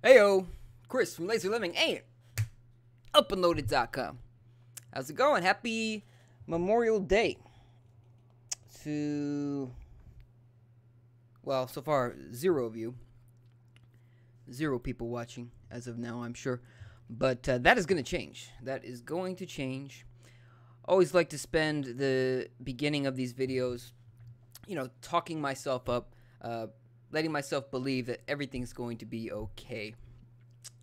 Heyo, Chris from Lemming and UPNLOADED.com. How's it going? Happy Memorial Day to, well, so far, 0 of you. 0 people watching as of now, I'm sure. But that is going to change. That is going to change. Always like to spend the beginning of these videos, talking myself up, letting myself believe that everything's going to be okay.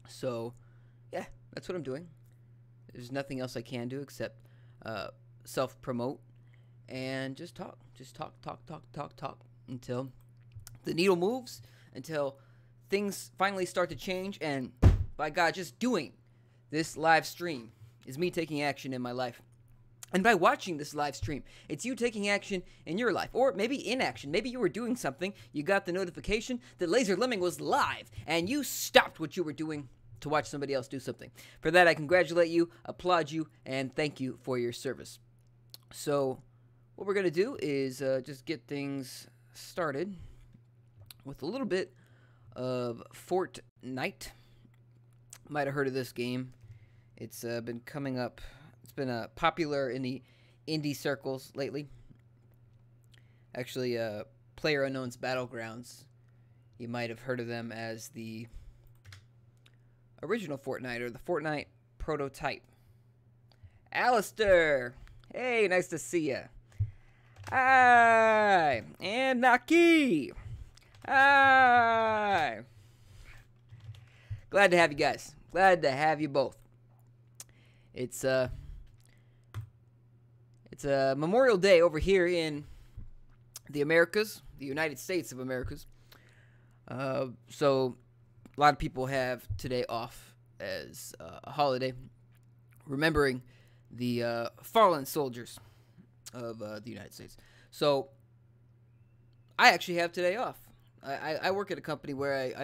So, yeah, that's what I'm doing. There's nothing else I can do except self-promote and just talk. Just talk until the needle moves, until things finally start to change. And by God, just doing this live stream is me taking action in my life. And by watching this live stream, it's you taking action in your life, or maybe inaction. Maybe you were doing something, you got the notification that Laser Lemming was live, and you stopped what you were doing to watch somebody else do something. For that, I congratulate you, applaud you, and thank you for your service. So, what we're going to do is just get things started with a little bit of Fortnite. Might have heard of this game. It's been coming up. It's been popular in the indie circles lately. Actually, PlayerUnknown's Battlegrounds. You might have heard of them as the original Fortnite or the Fortnite prototype. Alistair! Hey, nice to see ya. Hi! And Naki! Hi! Glad to have you guys. Glad to have you both. It's Memorial Day over here in the Americas, the United States of Americas. So a lot of people have today off as a holiday, remembering the fallen soldiers of the United States. So I actually have today off. I work at a company where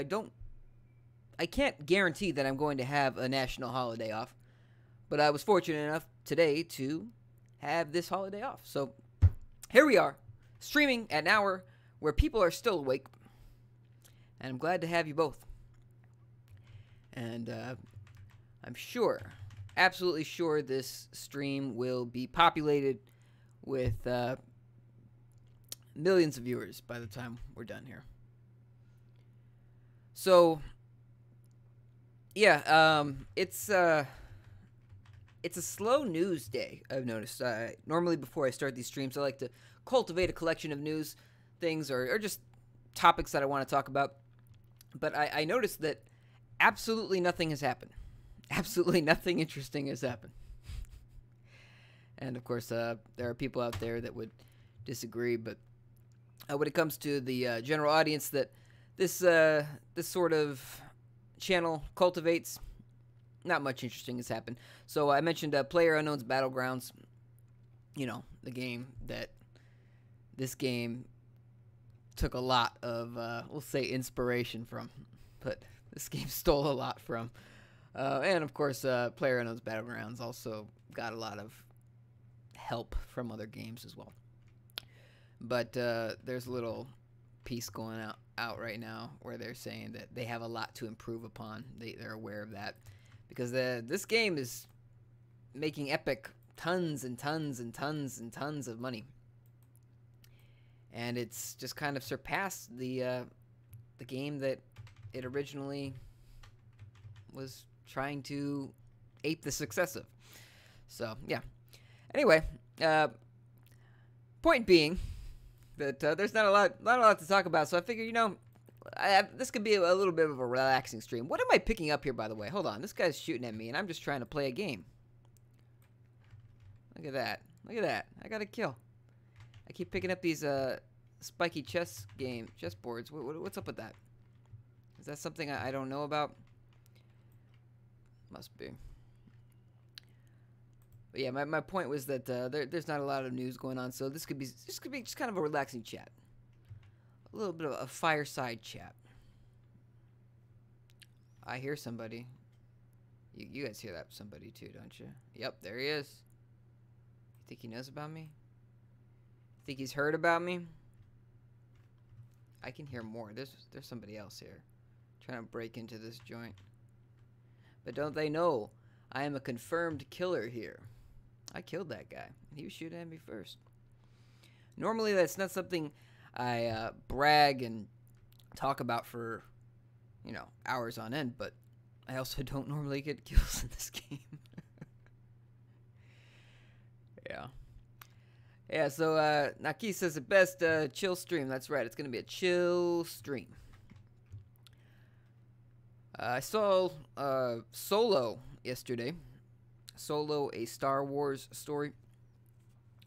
I can't guarantee that I'm going to have a national holiday off, but I was fortunate enough today to have this holiday off. So here we are, streaming at an hour where people are still awake, and I'm glad to have you both. And I'm sure, absolutely sure, this stream will be populated with millions of viewers by the time we're done here. So, yeah, it's a slow news day, I've noticed. Normally before I start these streams, I like to cultivate a collection of news things or just topics that I want to talk about. But I noticed that absolutely nothing has happened. Absolutely nothing interesting has happened. And, of course, there are people out there that would disagree. But when it comes to the general audience that this sort of channel cultivates, not much interesting has happened. So I mentioned PlayerUnknown's Battlegrounds. The game that this game took a lot of, we'll say, inspiration from. But this game stole a lot from. And, of course, PlayerUnknown's Battlegrounds also got a lot of help from other games as well. But there's a little piece going out right now where they're saying that they have a lot to improve upon. They're aware of that. Because this game is making Epic tons and tons and tons and tons of money. And it's just kind of surpassed the game that it originally was trying to ape the success of. So, yeah. Anyway, point being that there's not a lot to talk about. So I figure, this could be a little bit of a relaxing stream. What am I picking up here, by the way? Hold on. This guy's shooting at me, and I'm just trying to play a game. Look at that. Look at that. I got a kill. I keep picking up these spiky chess boards. What's up with that? Is that something I don't know about? Must be. But yeah, my point was that there's not a lot of news going on, so this could be just kind of a relaxing chat. A little bit of a fireside chat. I hear somebody. You guys hear that somebody too, don't you? Yep, there he is. You think he knows about me? Think he's heard about me? I can hear more. There's somebody else here Trying to break into this joint. But don't they know I am a confirmed killer here? I killed that guy. He was shooting at me first. Normally, that's not something I brag and talk about for, you know, hours on end, but I also don't normally get kills in this game. Yeah. Yeah, so Naki says the best chill stream. That's right. It's going to be a chill stream. I saw Solo yesterday. Solo, a Star Wars story.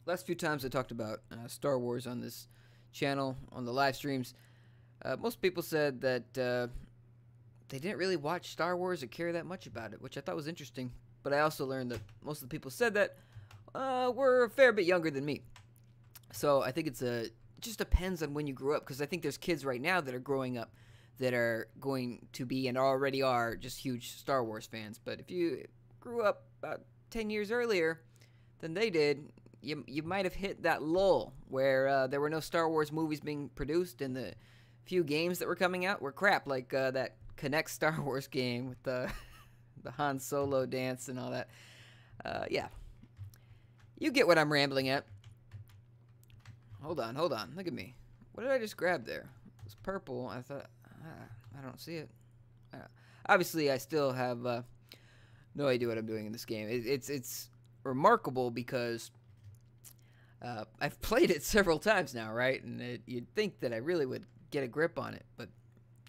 Last few times I talked about Star Wars on this channel, on the live streams, most people said that they didn't really watch Star Wars or care that much about it, which I thought was interesting. But I also learned that most of the people said that were a fair bit younger than me. So I think it just depends on when you grew up, because I think there's kids right now that are growing up that are going to be and already are just huge Star Wars fans. But if you grew up about 10 years earlier than they did, you might have hit that lull where there were no Star Wars movies being produced, and the few games that were coming out were crap, like that Connect Star Wars game with the Han Solo dance and all that. Yeah. You get what I'm rambling at. Hold on. Look at me. What did I just grab there? It was purple. I thought, I don't see it. Obviously, I still have no idea what I'm doing in this game. It's remarkable because I've played it several times now, right? And you'd think that I really would get a grip on it, but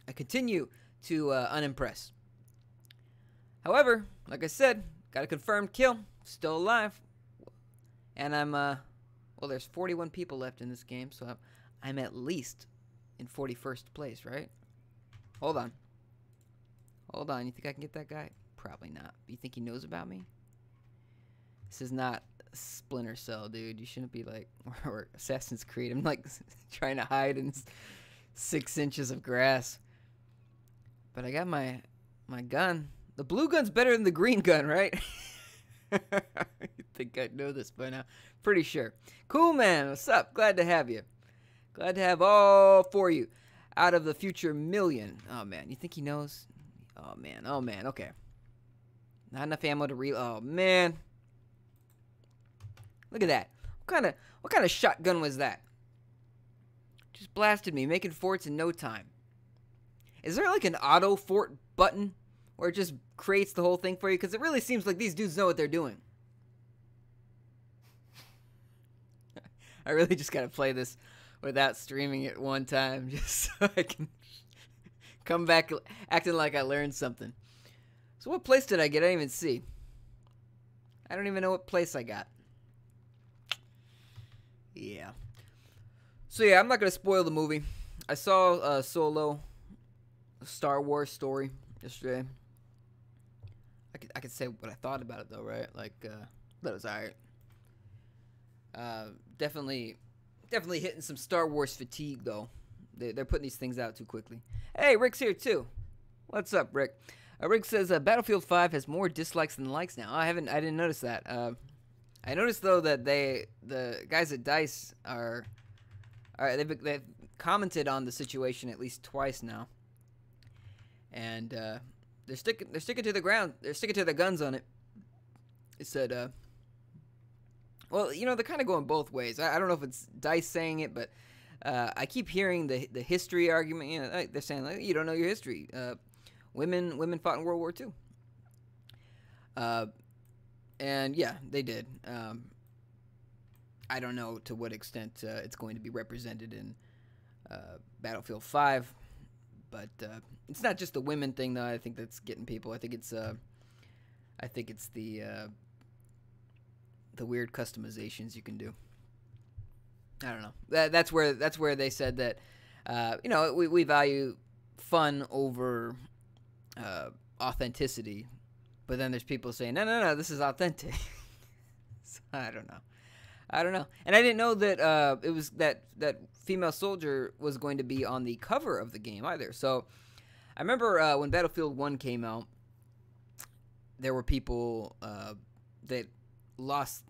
I continue to unimpress. However, like I said, got a confirmed kill, still alive, and I'm well, there's 41 people left in this game, so I'm at least in 41st place, right? Hold on. You think I can get that guy? Probably not. You think he knows about me? This is not Splinter Cell, dude. You shouldn't be like, or Assassin's Creed. I'm like trying to hide in 6 inches of grass. But I got my gun. The blue gun's better than the green gun, right? You think I'd know this by now? Pretty sure. Cool, man. What's up? Glad to have you. Glad to have all 4 of you out of the future million. Oh, man. You think he knows? Oh, man. Okay. Not enough ammo to oh, man. Look at that. What kind of shotgun was that? Just blasted me, making forts in no time. Is there like an auto fort button where it just creates the whole thing for you? Because it really seems like these dudes know what they're doing. I really just gotta play this without streaming it one time, just so I can come back acting like I learned something. So what place did I get? I didn't even see. I don't even know what place I got. Yeah. So yeah, I'm not gonna spoil the movie. I saw Solo, a Star Wars story yesterday. I could say what I thought about it though, right? Like that was alright. Definitely hitting some Star Wars fatigue though. They're putting these things out too quickly. Hey, Rick's here too. What's up, Rick? Rick says Battlefield 5 has more dislikes than likes now. I didn't notice that. I noticed though that the guys at DICE they've commented on the situation at least twice now, and they're sticking to the ground. They're sticking to their guns on it. It said, well, you know, they're kind of going both ways. I don't know if it's DICE saying it, but I keep hearing the history argument. You know, they're saying like, you don't know your history. Women fought in World War II. And yeah, they did. I don't know to what extent it's going to be represented in Battlefield 5, but it's not just the women thing though. I think that's getting people. I think it's the weird customizations you can do. I don't know. That's where they said that you know, we value fun over authenticity. But then there's people saying, no, this is authentic. So, I don't know. And I didn't know that it was that female soldier was going to be on the cover of the game either. So I remember when Battlefield 1 came out, there were people that lost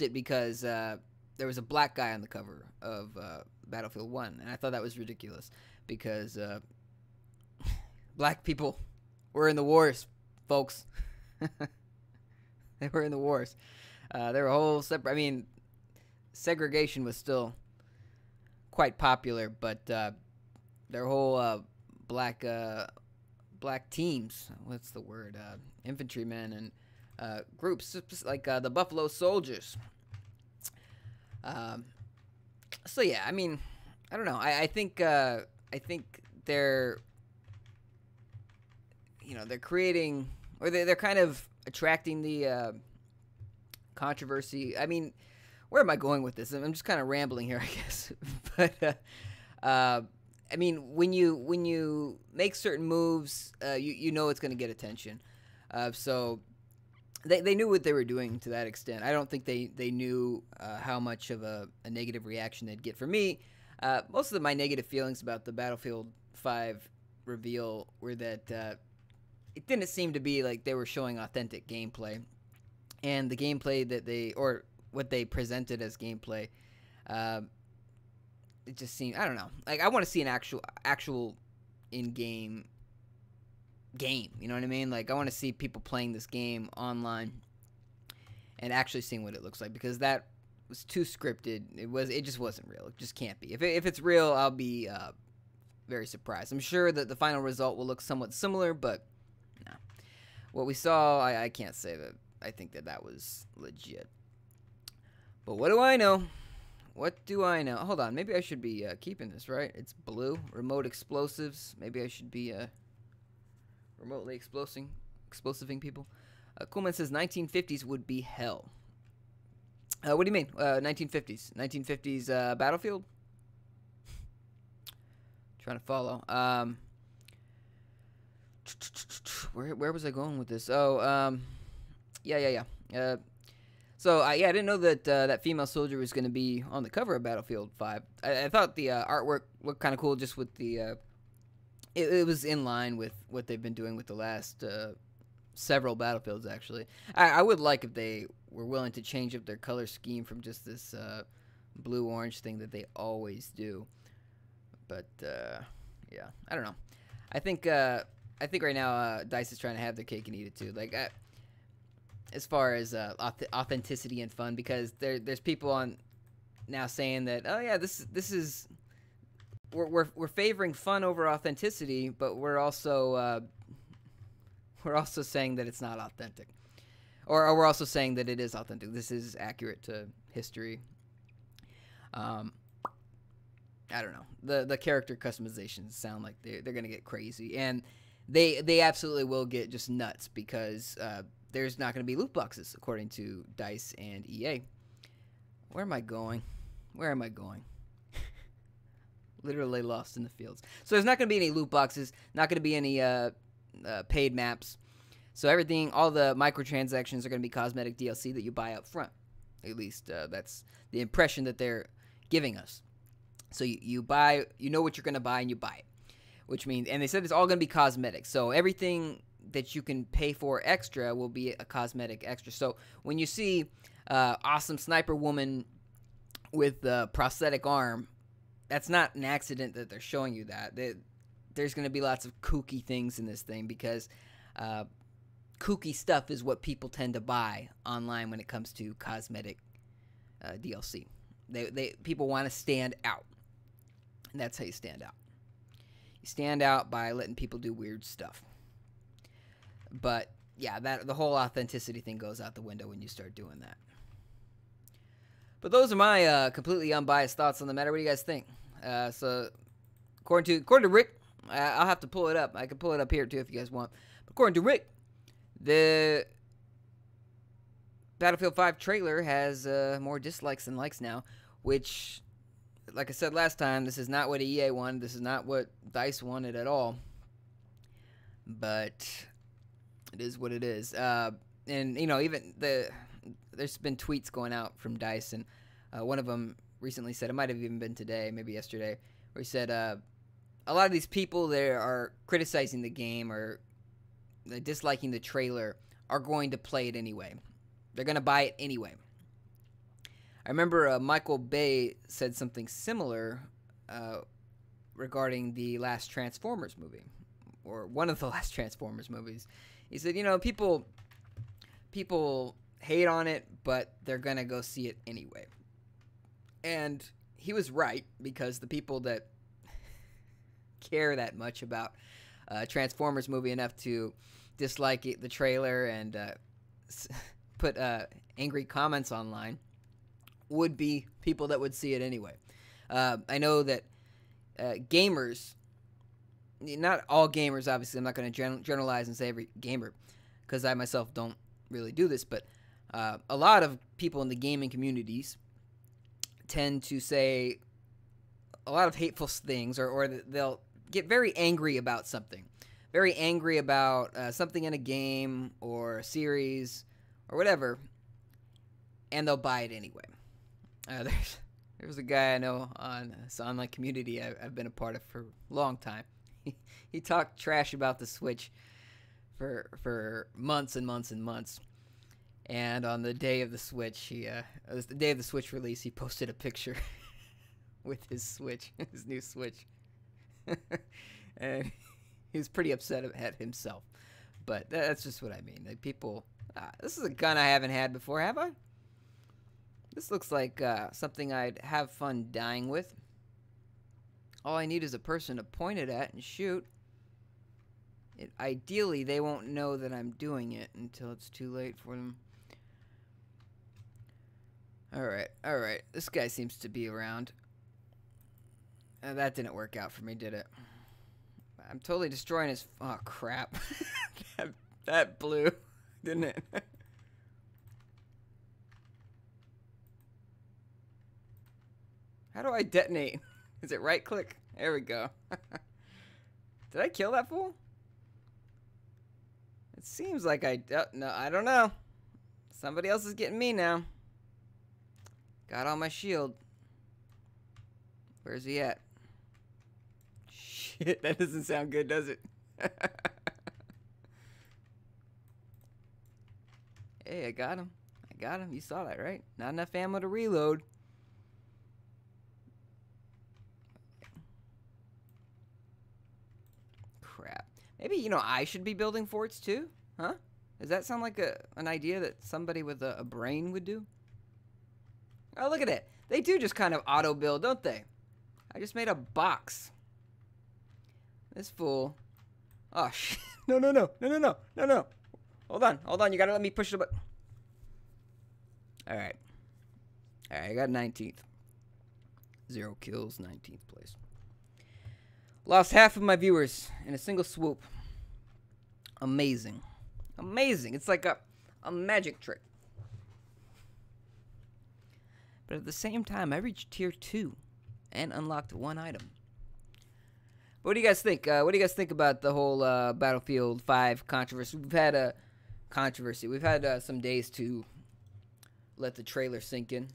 it because there was a black guy on the cover of Battlefield 1. And I thought that was ridiculous because Black people were in the wars, folks. They were in the wars. They were a whole separate. I mean, segregation was still quite popular, but their whole black teams. What's the word? Infantrymen and groups like the Buffalo Soldiers. So yeah, I mean, I don't know. I think they're they're creating, or they're kind of attracting the controversy. I mean, where am I going with this? I'm just kind of rambling here, I guess. But I mean, when you make certain moves, you know it's going to get attention. So they knew what they were doing to that extent. I don't think they knew how much of a negative reaction they'd get. For me, most of my negative feelings about the Battlefield 5 reveal were that it didn't seem to be like they were showing authentic gameplay. And the gameplay that or what they presented as gameplay, it just seemed, I don't know. Like, I want to see an actual in-game game. You know what I mean? Like, I want to see people playing this game online and actually seeing what it looks like, because that was too scripted. It just wasn't real. It just can't be. If it's real, I'll be very surprised. I'm sure that the final result will look somewhat similar, but no. What we saw, I can't say that I think that was legit. But what do I know? What do I know? Hold on. Maybe I should be keeping this, right? It's blue. Remote explosives. Maybe I should be remotely explosiving people. Coolman says 1950s would be hell. What do you mean? 1950s. 1950s Battlefield? Trying to follow. Where was I going with this? Oh, yeah. So I didn't know that that female soldier was going to be on the cover of Battlefield 5. I thought the artwork looked kind of cool, just with the it was in line with what they've been doing with the last several Battlefields, actually. I would like if they were willing to change up their color scheme from just this blue-orange thing that they always do. But yeah, I don't know. I think right now DICE is trying to have their cake and eat it too. Like, as far as authenticity and fun, because there's people on now saying that, oh yeah, this is we're favoring fun over authenticity, but we're also saying that it's not authentic, or we're also saying that it is authentic. This is accurate to history. I don't know. The character customizations sound like they're gonna get crazy, and they absolutely will get just nuts, because there's not going to be loot boxes, according to DICE and EA. Where am I going? Literally lost in the fields. So there's not going to be any loot boxes, not going to be any paid maps. So everything, all the microtransactions are going to be cosmetic DLC that you buy up front. At least that's the impression that they're giving us. So you buy, you know what you're going to buy, and you buy it. Which means, and they said it's all going to be cosmetic. So everything that you can pay for extra will be a cosmetic extra. So when you see awesome sniper woman with a prosthetic arm, that's not an accident that they're showing you that. There's going to be lots of kooky things in this thing, because kooky stuff is what people tend to buy online when it comes to cosmetic DLC. People want to stand out, and that's how you stand out. You stand out by letting people do weird stuff. But yeah, the whole authenticity thing goes out the window when you start doing that. But those are my completely unbiased thoughts on the matter. What do you guys think? So according to Rick, I'll have to pull it up. I can pull it up here too if you guys want. But according to Rick, the Battlefield 5 trailer has more dislikes than likes now, which, like I said last time, this is not what EA wanted. This is not what DICE wanted at all. But it is what it is. And, even there's been tweets going out from DICE, and one of them recently said, it might have even been today, maybe yesterday, where he said, a lot of these people that are criticizing the game or disliking the trailer are going to play it anyway. They're going to buy it anyway. I remember Michael Bay said something similar regarding the last Transformers movie, or one of the last Transformers movies. He said, you know, people hate on it, but they're gonna go see it anyway. And he was right, because the people that care that much about Transformers movie enough to dislike the trailer and put angry comments online would be people that would see it anyway. I know that gamers, not all gamers, obviously, I'm not going to generalize and say every gamer, because I myself don't really do this, but a lot of people in the gaming communities tend to say a lot of hateful things, or they'll get very angry about something. Very angry about something in a game or a series or whatever, and they'll buy it anyway. There's a guy I know on this online community I've been a part of for a long time. He talked trash about the Switch for months and months and months. And on the day of the Switch, it was the day of the Switch release, he posted a picture with his Switch, his new Switch. And he was pretty upset at himself. But that's just what I mean. Like, people, this is a gun I haven't had before, have I? This looks like something I'd have fun dying with. All I need is a person to point it at and shoot. Ideally, they won't know that I'm doing it until it's too late for them. Alright. This guy seems to be around. That didn't work out for me, did it? I'm totally destroying his... Oh, crap. that blew, didn't it? How do I detonate? Is it right click? There we go. Did I kill that fool? It seems like no, I don't know. Somebody else is getting me now. Got on my shield. Where's he at? Shit, that doesn't sound good, does it? Hey, I got him. You saw that, right? Not enough ammo to reload. Crap. Maybe, you know, I should be building forts too? Huh? Does that sound like an idea that somebody with a brain would do? Oh, look at it. They do just kind of auto-build, don't they? I just made a box. This fool. Oh, shit. No. Hold on. You gotta let me push the button. Alright, I got 19th. 0 kills, 19th place. Lost half of my viewers in a single swoop. Amazing. It's like a magic trick. But at the same time, I reached tier 2 and unlocked 1 item. What do you guys think? What do you guys think about the whole Battlefield 5 controversy? We've had a controversy. We've had some days to let the trailer sink in.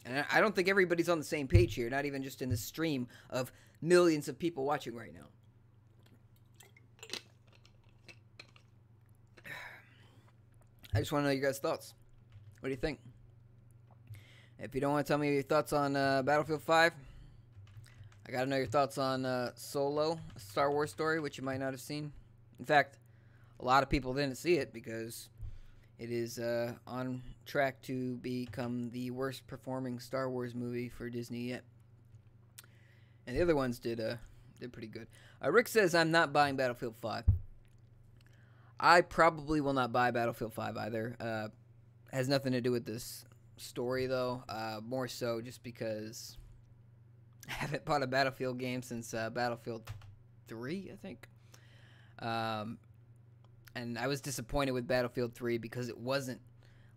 And I don't think everybody's on the same page here, not even just in this stream of millions of people watching right now. I just want to know your guys' thoughts. What do you think? If you don't want to tell me your thoughts on Battlefield 5, I got to know your thoughts on Solo, a Star Wars story, which you might not have seen. In fact, a lot of people didn't see it because it is on track to become the worst performing Star Wars movie for Disney yet. And the other ones did pretty good. Rick says, I'm not buying Battlefield 5. I probably will not buy Battlefield 5 either. Has nothing to do with this story, though. More so just because I haven't bought a Battlefield game since Battlefield 3, I think. And I was disappointed with Battlefield 3 because it wasn't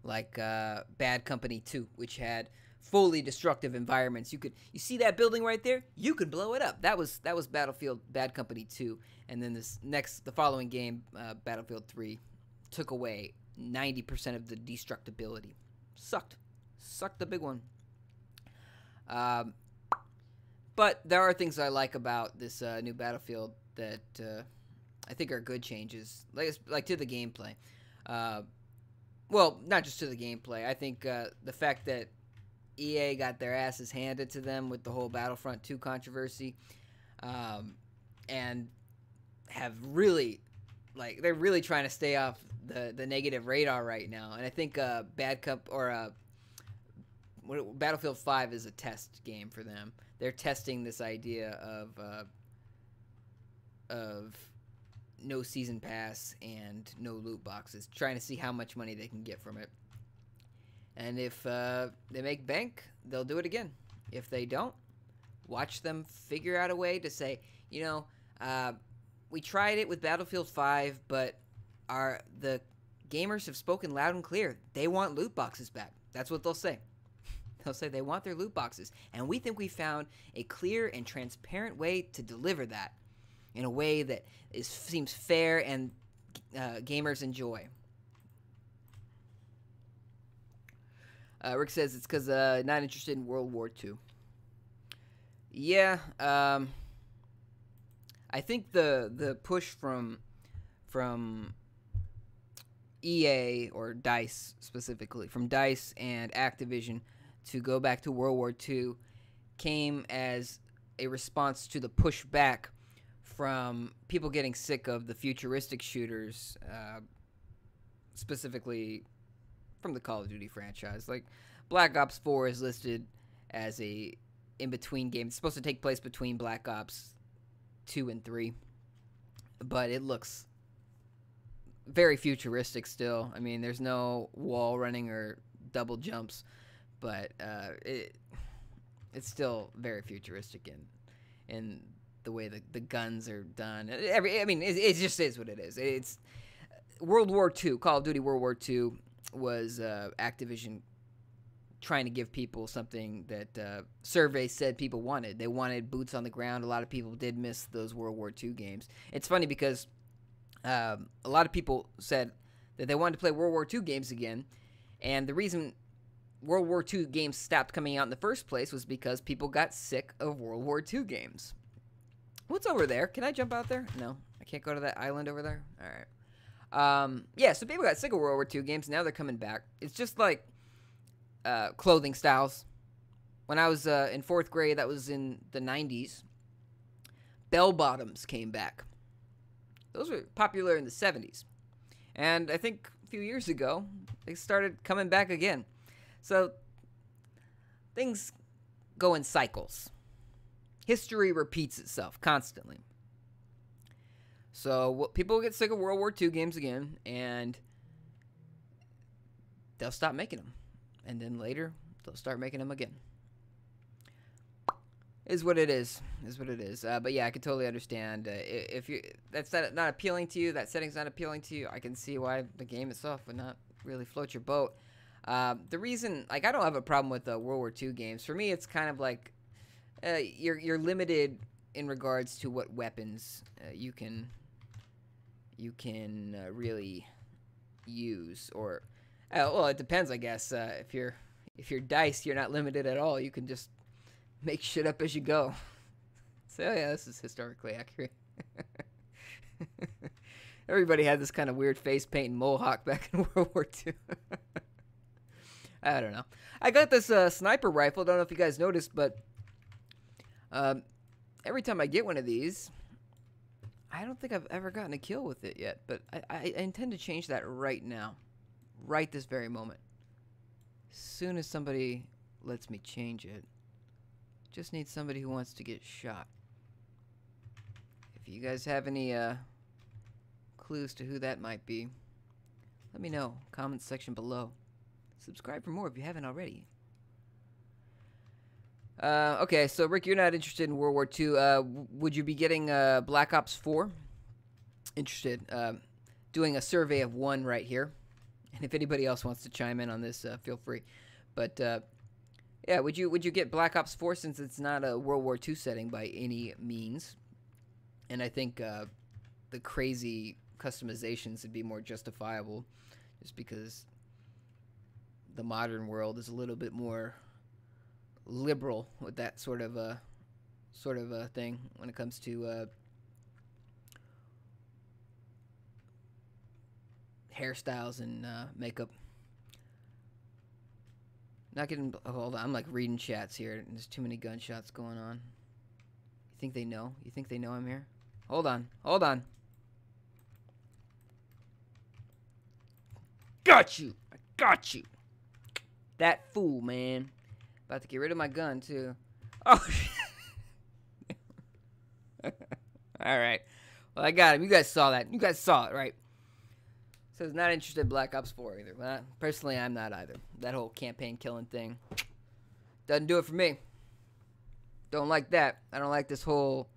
like Bad Company 2, which had fully destructive environments. You see that building right there? You could blow it up. That was Battlefield Bad Company 2. And then the following game, Battlefield 3, took away 90% of the destructibility. Sucked the big one. But there are things I like about this new Battlefield that I think are good changes, like to the gameplay. Well, not just to the gameplay. I think the fact that EA got their asses handed to them with the whole Battlefront 2 controversy, and have really, like, they're really trying to stay off the negative radar right now. And I think Battlefield 5 is a test game for them. They're testing this idea of no season pass and no loot boxes, trying to see how much money they can get from it. And if they make bank, they'll do it again. If they don't, watch them figure out a way to say, you know, we tried it with Battlefield 5, but the gamers have spoken loud and clear. They want loot boxes back. That's what they'll say. They'll say they want their loot boxes. And we think we found a clear and transparent way to deliver that in a way that seems fair and gamers enjoy. Rick says it's because not interested in World War II. Yeah, I think the push from EA, or DICE specifically, from DICE and Activision to go back to World War II came as a response to the pushback from people getting sick of the futuristic shooters, specifically from the Call of Duty franchise. Like, Black Ops 4 is listed as a in-between game. It's supposed to take place between Black Ops 2 and 3, but it looks very futuristic still. I mean, there's no wall running or double jumps, but it's still very futuristic in the way the guns are done. It just is what it is. It's World War II. Call of Duty World War II was Activision trying to give people something that surveys said people wanted. They wanted boots on the ground. A lot of people did miss those World War II games. It's funny because a lot of people said that they wanted to play World War II games again, and the reason World War II games stopped coming out in the first place was because people got sick of World War II games. What's over there? Can I jump out there? No, I can't go to that island over there. All right. Yeah, so people got sick of World War II games. Now they're coming back. It's just like clothing styles. When I was in 4th grade, that was in the 90s, bell bottoms came back. Those were popular in the 70s. And I think a few years ago, they started coming back again. So things go in cycles. History repeats itself constantly. So people get sick of World War II games again, and they'll stop making them. And then later, they'll start making them again. Is what it is. Is what it is. But yeah, I can totally understand. If that's not appealing to you, that setting's not appealing to you, I can see why the game itself would not really float your boat. The reason, like, I don't have a problem with World War II games. For me, it's kind of like you're limited in regards to what weapons you can really use. Or well, it depends, I guess. If you're DICE, you're not limited at all. You can just make shit up as you go. So yeah, this is historically accurate. Everybody had this kind of weird face paint and mohawk back in World War II. I don't know. I got this sniper rifle. Don't know if you guys noticed, but every time I get one of these, I don't think I've ever gotten a kill with it yet. But I intend to change that right now. Right this very moment. As soon as somebody lets me change it. Just need somebody who wants to get shot. If you guys have any clues to who that might be, let me know. Comment section below. Subscribe for more if you haven't already. Okay, so Rick, you're not interested in World War II. Would you be getting Black Ops 4? Interested. Doing a survey of one right here. And if anybody else wants to chime in on this, feel free. But yeah, would you get Black Ops 4 since it's not a World War II setting by any means? And I think the crazy customizations would be more justifiable, just because the modern world is a little bit more liberal with that sort of a thing when it comes to hairstyles and makeup. Not getting. Hold on, I'm like reading chats here, and there's too many gunshots going on. You think they know? You think they know I'm here? Hold on. Hold on. Got you. I got you. That fool, man. About to get rid of my gun, too. Oh, all right. Well, I got him. You guys saw that. You guys saw it, right? Says not interested in Black Ops 4 either. Well, personally, I'm not either. That whole campaign killing thing doesn't do it for me. Don't like that. I don't like this whole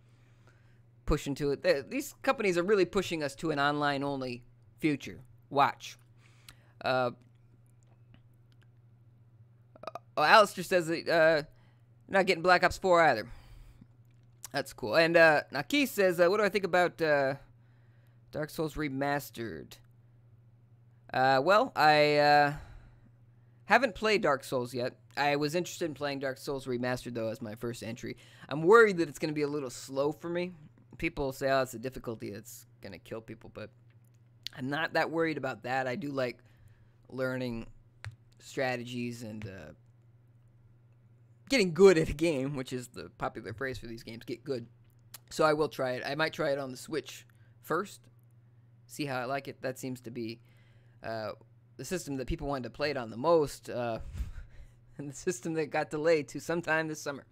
push into it. These companies are really pushing us to an online-only future. Watch. Alistair says that not getting Black Ops 4 either. That's cool. And Naki says, what do I think about Dark Souls Remastered? Well, I haven't played Dark Souls yet. I was interested in playing Dark Souls Remastered, though, as my first entry. I'm worried that it's going to be a little slow for me. People say, oh, it's a difficulty that's going to kill people, but I'm not that worried about that. I do like learning strategies and getting good at a game, which is the popular phrase for these games, get good. So I will try it. I might try it on the Switch first, see how I like it. That seems to be the system that people wanted to play it on the most, and the system that got delayed to sometime this summer.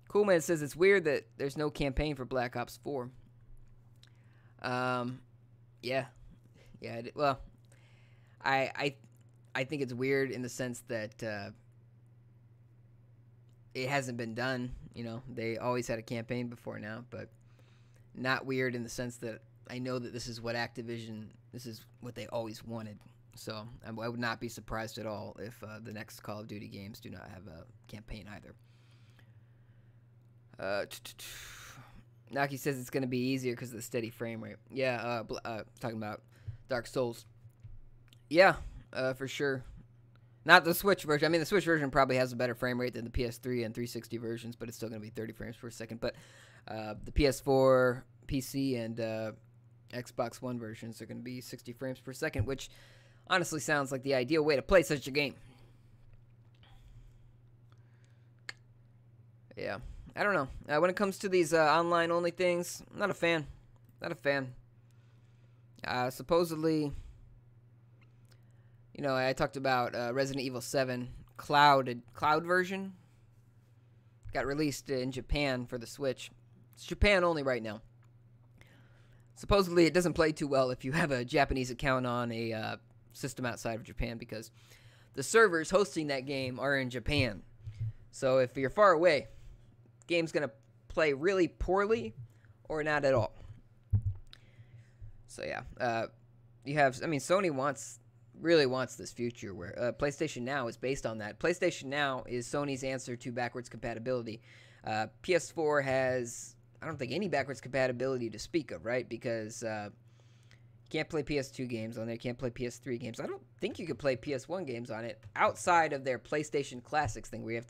Coolman says it's weird that there's no campaign for Black Ops 4. Yeah. Well, I think it's weird in the sense that it hasn't been done. You know, they always had a campaign before now, but not weird in the sense that I know that this is what this is what they always wanted. So I would not be surprised at all if the next Call of Duty games do not have a campaign either. Naki says it's going to be easier because of the steady frame rate. Yeah, talking about Dark Souls. Yeah, for sure. Not the Switch version. I mean, the Switch version probably has a better frame rate than the PS3 and 360 versions, but it's still going to be 30 frames per second. But the PS4, PC, and Xbox One versions are going to be 60 frames per second, which honestly sounds like the ideal way to play such a game. Yeah. I don't know. When it comes to these online-only things, I'm not a fan. Not a fan. Supposedly, you know, I talked about Resident Evil 7 cloud version. Got released in Japan for the Switch. It's Japan only right now. Supposedly, it doesn't play too well if you have a Japanese account on a system outside of Japan because the servers hosting that game are in Japan. So if you're far away, game's gonna play really poorly or not at all. So yeah, you have. I mean, Sony really wants this future where PlayStation Now is based on that. PlayStation Now is Sony's answer to backwards compatibility. PS4 has, I don't think, any backwards compatibility to speak of, right? Because you can't play PS2 games on there. You can't play PS3 games. I don't think you could play PS1 games on it outside of their PlayStation Classics thing where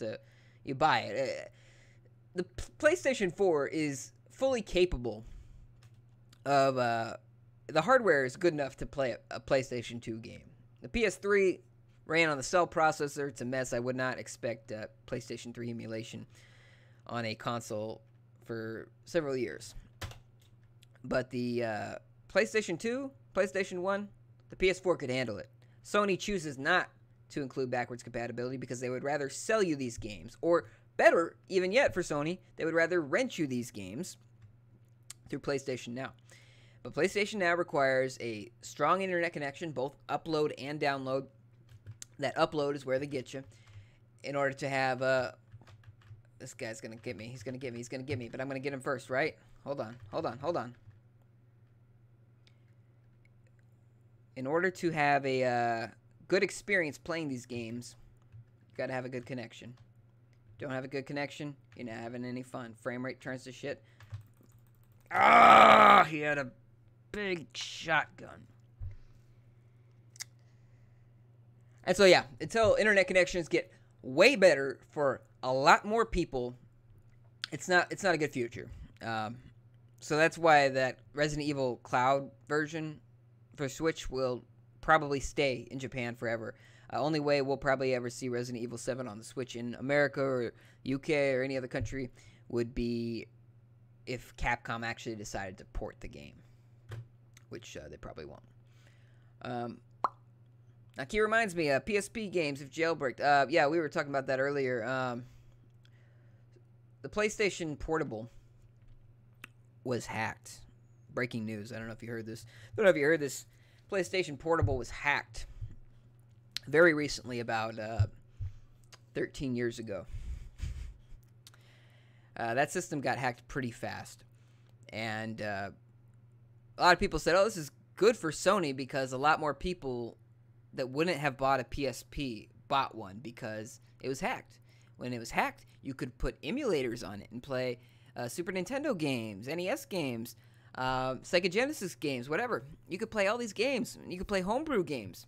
you buy it. The PlayStation 4 is fully capable of, the hardware is good enough to play a PlayStation 2 game. The PS3 ran on the cell processor. It's a mess. I would not expect PlayStation 3 emulation on a console for several years. But the PlayStation 2, PlayStation 1, the PS4 could handle it. Sony chooses not to include backwards compatibility because they would rather sell you these games, or better, even yet for Sony, they would rather rent you these games through PlayStation Now. But PlayStation Now requires a strong internet connection, both upload and download. That upload is where they get you. In order to have this guy's going to get me. He's going to get me. But I'm going to get him first, right? Hold on. In order to have a good experience playing these games, you got to have a good connection. Don't have a good connection, you're not having any fun. Frame rate turns to shit. Ah, he had a big shotgun. And so yeah, until internet connections get way better for a lot more people, it's not a good future. So that's why that Resident Evil Cloud version for Switch will probably stay in Japan forever. Only way we'll probably ever see Resident Evil 7 on the Switch in America or UK or any other country would be if Capcom actually decided to port the game, which they probably won't. Now, Key reminds me, PSP games, if jailbreaked. Yeah, we were talking about that earlier. The PlayStation Portable was hacked. Breaking news. I don't know if you heard this. PlayStation Portable was hacked very recently, about 13 years ago. That system got hacked pretty fast. And a lot of people said, oh, this is good for Sony because a lot more people that wouldn't have bought a PSP bought one because it was hacked. When it was hacked, you could put emulators on it and play Super Nintendo games, NES games, Sega Genesis games, whatever. You could play all these games. You could play homebrew games.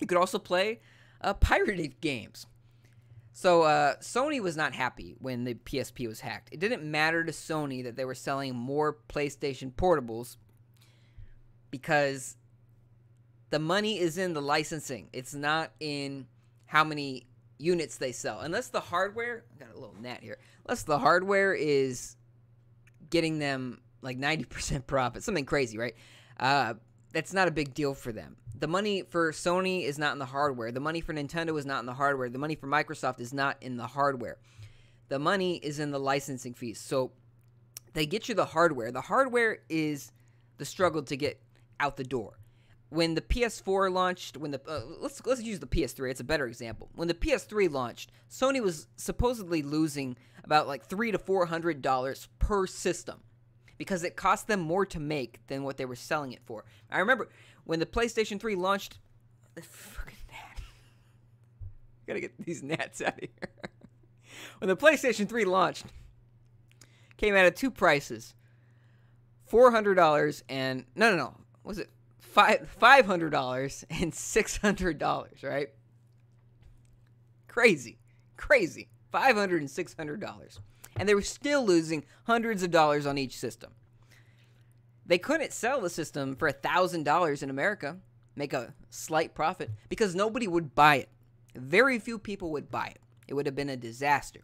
You could also play pirated games. So Sony was not happy when the PSP was hacked. It didn't matter to Sony that they were selling more PlayStation Portables because the money is in the licensing. It's not in how many units they sell. Unless the hardware, I got a little gnat here, unless the hardware is getting them like 90% profit, something crazy, right? That's not a big deal for them. The money for Sony is not in the hardware. The money for Nintendo is not in the hardware. The money for Microsoft is not in the hardware. The money is in the licensing fees. So they get you the hardware. The hardware is the struggle to get out the door. When the PS4 launched, let's use the PS3. It's a better example. When the PS3 launched, Sony was supposedly losing about like $300 to $400 per system because it cost them more to make than what they were selling it for. I remember when the PlayStation 3 launched, the fucking gnat. Gotta get these gnats out of here. When the PlayStation 3 launched, came out at two prices: $400 and was it $500 and $600? Right? Crazy, $500 and $600, and they were still losing hundreds of dollars on each system. They couldn't sell the system for $1,000 in America, make a slight profit, because nobody would buy it. Very few people would buy it. It would have been a disaster.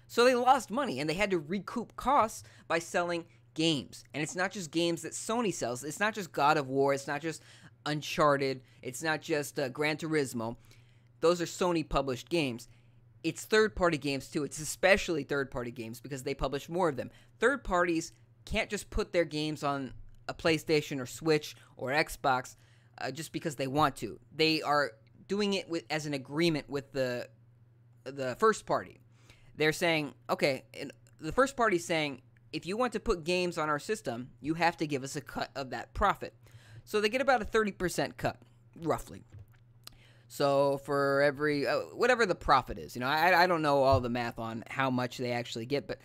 So they lost money, and they had to recoup costs by selling games. And it's not just games that Sony sells. It's not just God of War. It's not just Uncharted. It's not just Gran Turismo. Those are Sony-published games. It's third-party games, too. It's especially third-party games because they publish more of them. Third parties can't just put their games on a PlayStation or Switch or Xbox just because they want to. They are doing it as an agreement with the first party. They're saying, okay, and the first party's saying, if you want to put games on our system, you have to give us a cut of that profit. So they get about a 30% cut, roughly. So for every, whatever the profit is, I don't know all the math on how much they actually get, but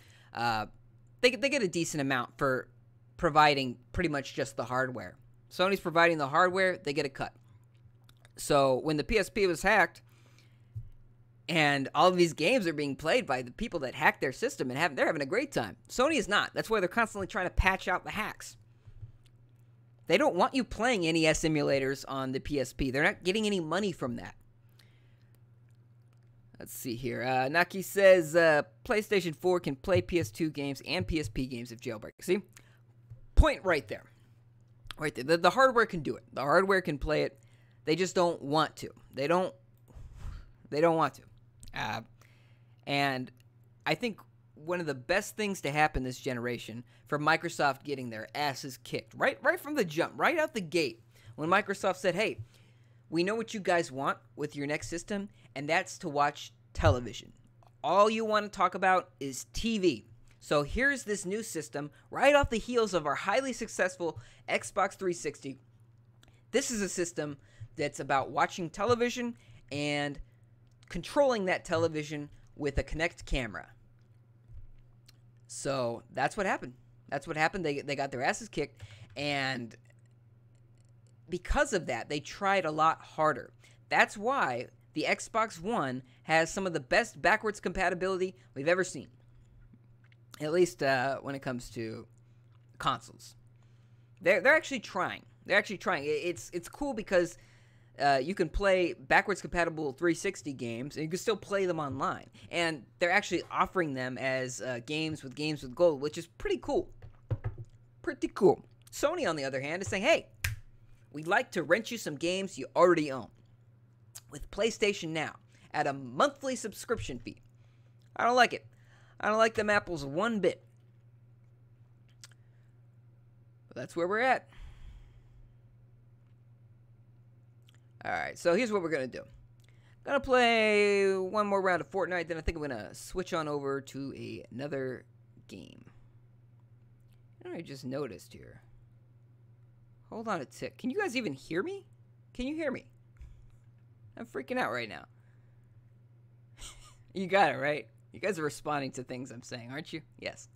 they get a decent amount for providing pretty much just the hardware. Sony's providing the hardware, they get a cut. So when the PSP was hacked, and all of these games are being played by the people that hacked their system, and they're having a great time. Sony is not. That's why they're constantly trying to patch out the hacks. They don't want you playing NES emulators on the PSP. They're not getting any money from that. Let's see here. Naki says PlayStation 4 can play PS2 games and PSP games if jailbreak. See? Point right there. Right there. The hardware can do it. The hardware can play it. They just don't want to. They don't want to. And I think one of the best things to happen this generation for Microsoft getting their asses kicked right from the jump, right out the gate, when Microsoft said, hey, we know what you guys want with your next system, and that's to watch television. All you want to talk about is TV. So here's this new system right off the heels of our highly successful Xbox 360. This is a system that's about watching television and controlling that television with a Kinect camera. So that's what happened. They got their asses kicked, and because of that, they tried a lot harder. That's why the Xbox One has some of the best backwards compatibility we've ever seen. At least when it comes to consoles. They're actually trying. It's cool because you can play backwards compatible 360 games, and you can still play them online. And they're actually offering them as games with gold, which is pretty cool. Pretty cool. Sony, on the other hand, is saying, hey, we'd like to rent you some games you already own with PlayStation Now at a monthly subscription fee. I don't like it. I don't like them apples one bit. But that's where we're at. Alright, so here's what we're going to do. I'm going to play one more round of Fortnite, then I think I'm going to switch on over to another game. You know what I just noticed here? Hold on a tick. Can you guys even hear me? Can you hear me? I'm freaking out right now. You got it, right? You guys are responding to things I'm saying, aren't you? Yes.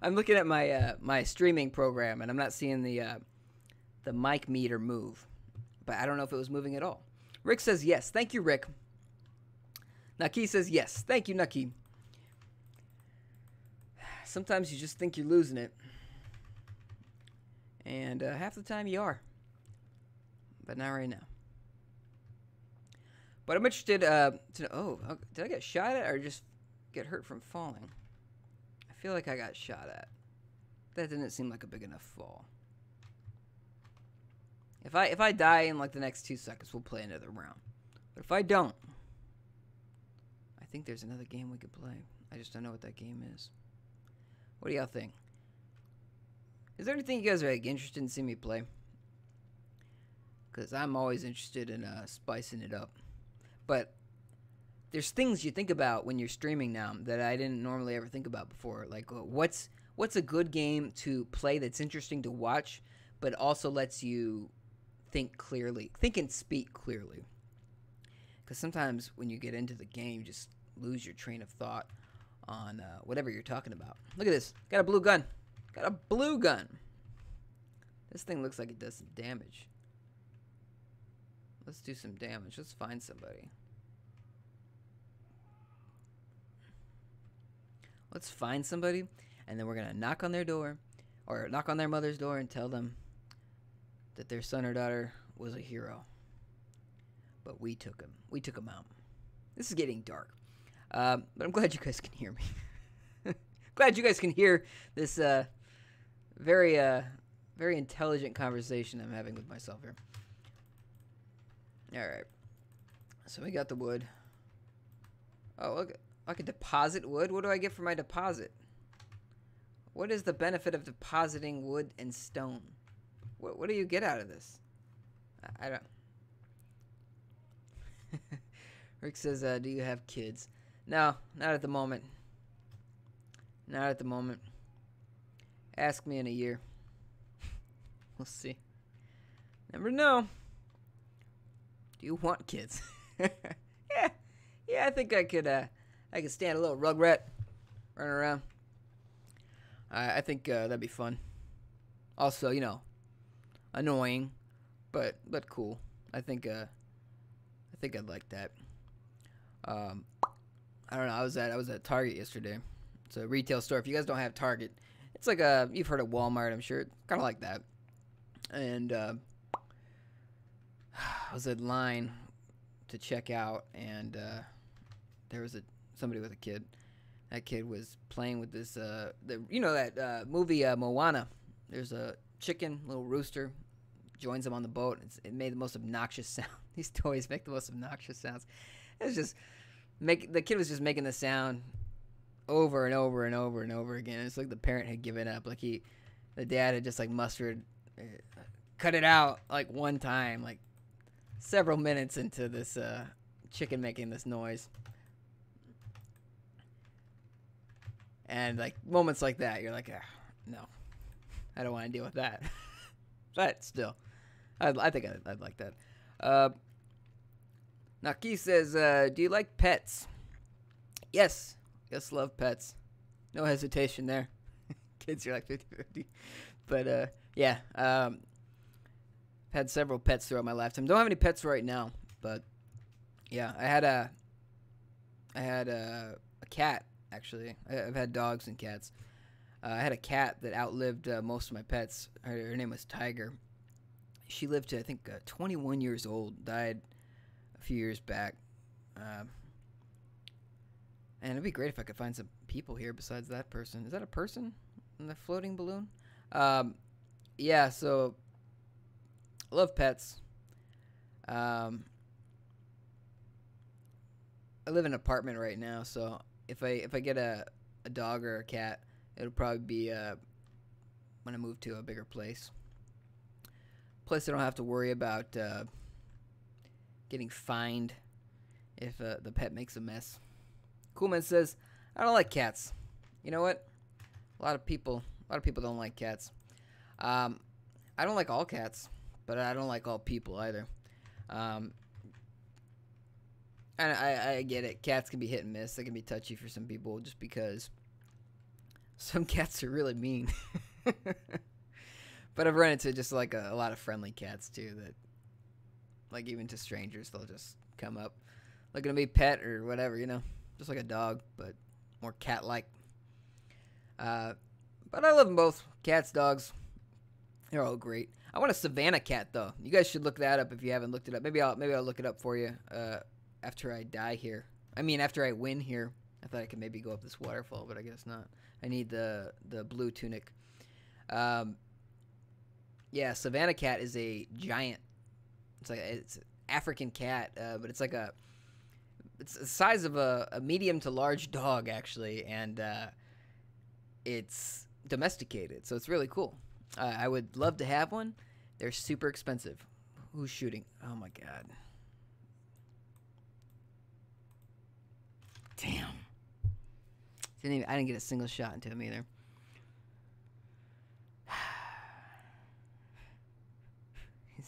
I'm looking at my my streaming program, and I'm not seeing the mic meter move. But I don't know if it was moving at all. Rick says yes. Thank you, Rick. Naki says yes. Thank you, Naki. Sometimes you just think you're losing it. And half the time you are. But not right now. But I'm interested to know, oh, did I get shot at or just get hurt from falling? I feel like I got shot at. That didn't seem like a big enough fall. If I die in like the next 2 seconds, we'll play another round. But if I don't, I think there's another game we could play. I just don't know what that game is. What do y'all think? Is there anything you guys are like, interested in seeing me play? Because I'm always interested in spicing it up. But there's things you think about when you're streaming now that I didn't normally ever think about before. Like, what's a good game to play that's interesting to watch, but also lets you think clearly, think and speak clearly. Because sometimes when you get into the game, you just lose your train of thought on whatever you're talking about. Look at this. Got a blue gun. Got a blue gun. This thing looks like it does some damage. Let's do some damage. Let's find somebody. Let's find somebody, and then we're going to knock on their door, or knock on their mother's door and tell them that their son or daughter was a hero. But we took him. We took him out. This is getting dark. But I'm glad you guys can hear me. Glad you guys can hear this very intelligent conversation I'm having with myself here. Alright. So we got the wood. Oh, look. I can deposit wood? What do I get for my deposit? What is the benefit of depositing wood and stone? What do you get out of this? I don't... Rick says, do you have kids? No, not at the moment. Not at the moment. Ask me in a year. We'll see. Never know. Do you want kids? Yeah, I think I could stand a little rugrat running around. I think that'd be fun. Also, you know, annoying, but cool. I think I'd like that. I don't know. I was at Target yesterday. It's a retail store. If you guys don't have Target, it's like you've heard of Walmart, I'm sure. It's kind of like that. And I was in line to check out, and there was somebody with a kid. That kid was playing with this you know that movie Moana. There's a chicken, little rooster, joins him on the boat. It made the most obnoxious sound. These toys make the most obnoxious sounds. It was just the kid was just making the sound over and over and over and over again. It's like the parent had given up. Like the dad had just like cut it out like one time, like several minutes into this chicken making this noise. And like moments like that, you're like, no, I don't want to deal with that. But still, I think I'd like that. Naki says, do you like pets? Yes. Yes, love pets. No hesitation there. Kids, you're like 50-50. But, yeah. Had several pets throughout my lifetime. Don't have any pets right now. But, yeah. I had a cat, actually. I've had dogs and cats. I had a cat that outlived most of my pets. Her name was Tiger. she lived to, I think, 21 years old. Died a few years back. And it'd be great if I could find some people here besides that person. Is that a person in the floating balloon? Yeah, so I love pets. I live in an apartment right now, so if I get a dog or a cat, it'll probably be when I move to a bigger place. Plus, I don't have to worry about getting fined if the pet makes a mess. Coolman says, I don't like cats. You know what? A lot of people don't like cats. I don't like all cats, but I don't like all people either. And I get it. Cats can be hit and miss. They can be touchy for some people just because some cats are really mean. But I've run into just like a lot of friendly cats too that, like, even to strangers, they'll just come up looking to be pet or whatever, you know. Just like a dog, but more cat-like. But I love them both. Cats, dogs, they're all great. I want a Savannah cat, though. You guys should look that up if you haven't looked it up. Maybe I'll look it up for you after I die here. I mean, after I win here. I thought I could maybe go up this waterfall, but I guess not. I need the blue tunic. Yeah, Savannah cat is a giant. It's an African cat, but it's like it's the size of a medium to large dog, actually, and it's domesticated, so it's really cool. I would love to have one. They're super expensive. Who's shooting? Oh my god. Damn. I didn't get a single shot into him either.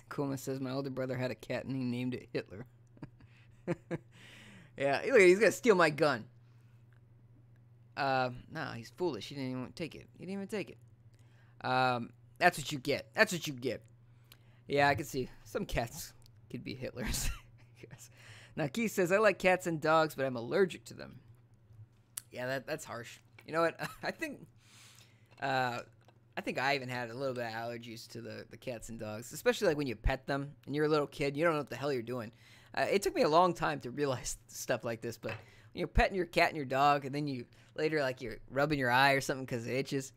Coolman says, my older brother had a cat and he named it Hitler. Yeah, look, he's going to steal my gun. No, he's foolish. He didn't even take it. He didn't even take it. That's what you get. That's what you get. Yeah, I can see some cats could be Hitlers. Now, Keith says, I like cats and dogs, but I'm allergic to them. Yeah, that's harsh. You know what? I think I even had a little bit of allergies to the cats and dogs, especially like when you pet them and you're a little kid. You don't know what the hell you're doing. It took me a long time to realize stuff like this, but when you're petting your cat and your dog, and then you later like you're rubbing your eye or something because it itches,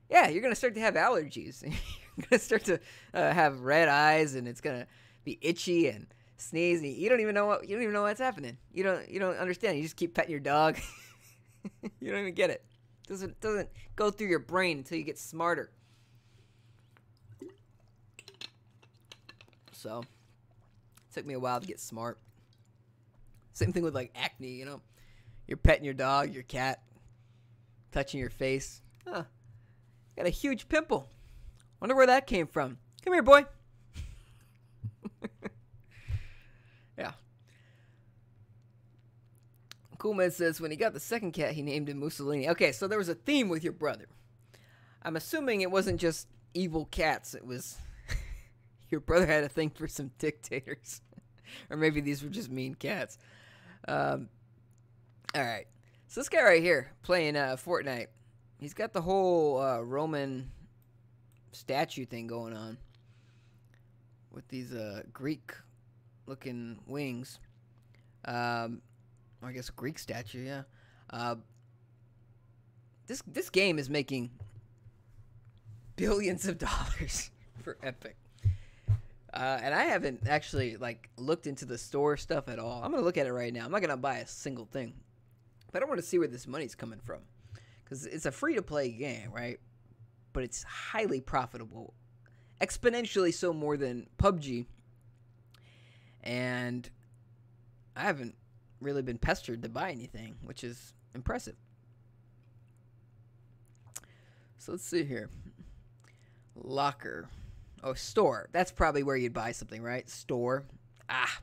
yeah, you're gonna start to have allergies. You're gonna start to have red eyes, and it's gonna be itchy and sneeze. And you don't even know what's happening. You don't understand. You just keep petting your dog. You don't even get it. Doesn't go through your brain until you get smarter. So it took me a while to get smart. Same thing with like acne, you know. You're petting your dog, your cat, touching your face. Huh. Got a huge pimple. Wonder where that came from. Come here, boy. Yeah. Coolman says, when he got the second cat, he named him Mussolini. Okay, so there was a theme with your brother. I'm assuming it wasn't just evil cats. It was your brother had a thing for some dictators. Or maybe these were just mean cats. All right. So this guy right here playing Fortnite, he's got the whole Roman statue thing going on with these Greek-looking wings. I guess a Greek statue, yeah. This game is making billions of dollars for Epic. And I haven't actually like looked into the store stuff at all. I'm gonna look at it right now. I'm not gonna buy a single thing, but I want to see where this money's coming from, because it's a free-to-play game, right? But it's highly profitable, exponentially so more than PUBG. And I haven't really been pestered to buy anything, which is impressive. So let's see here. Locker. Oh, store. That's probably where you'd buy something, right? Store. Ah,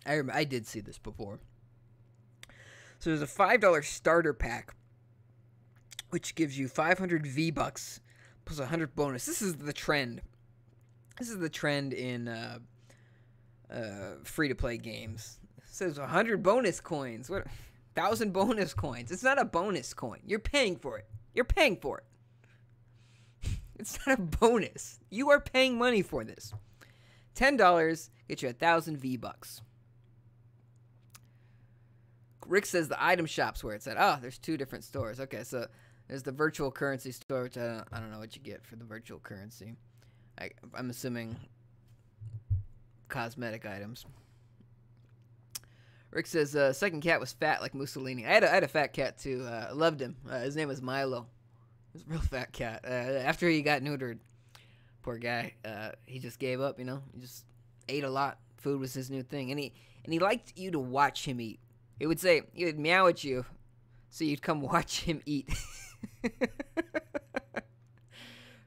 I remember. I did see this before. So there's a $5 starter pack, which gives you 500 V-Bucks plus 100 bonus. This is the trend. This is the trend in free-to-play games. It says 100 bonus coins. What? 1,000 bonus coins. It's not a bonus coin. You're paying for it. You're paying for it. It's not a bonus. You are paying money for this. $10 get you 1,000 V-Bucks. Rick says the item shop's where it's at. Oh, there's two different stores. Okay, so there's the virtual currency store, which I don't know what you get for the virtual currency. I'm assuming cosmetic items. Rick says, second cat was fat like Mussolini. I had a fat cat, too. I loved him. His name was Milo. He was a real fat cat. After he got neutered, poor guy, he just gave up, you know. He just ate a lot. Food was his new thing. And he liked you to watch him eat. He would meow at you, so you'd come watch him eat.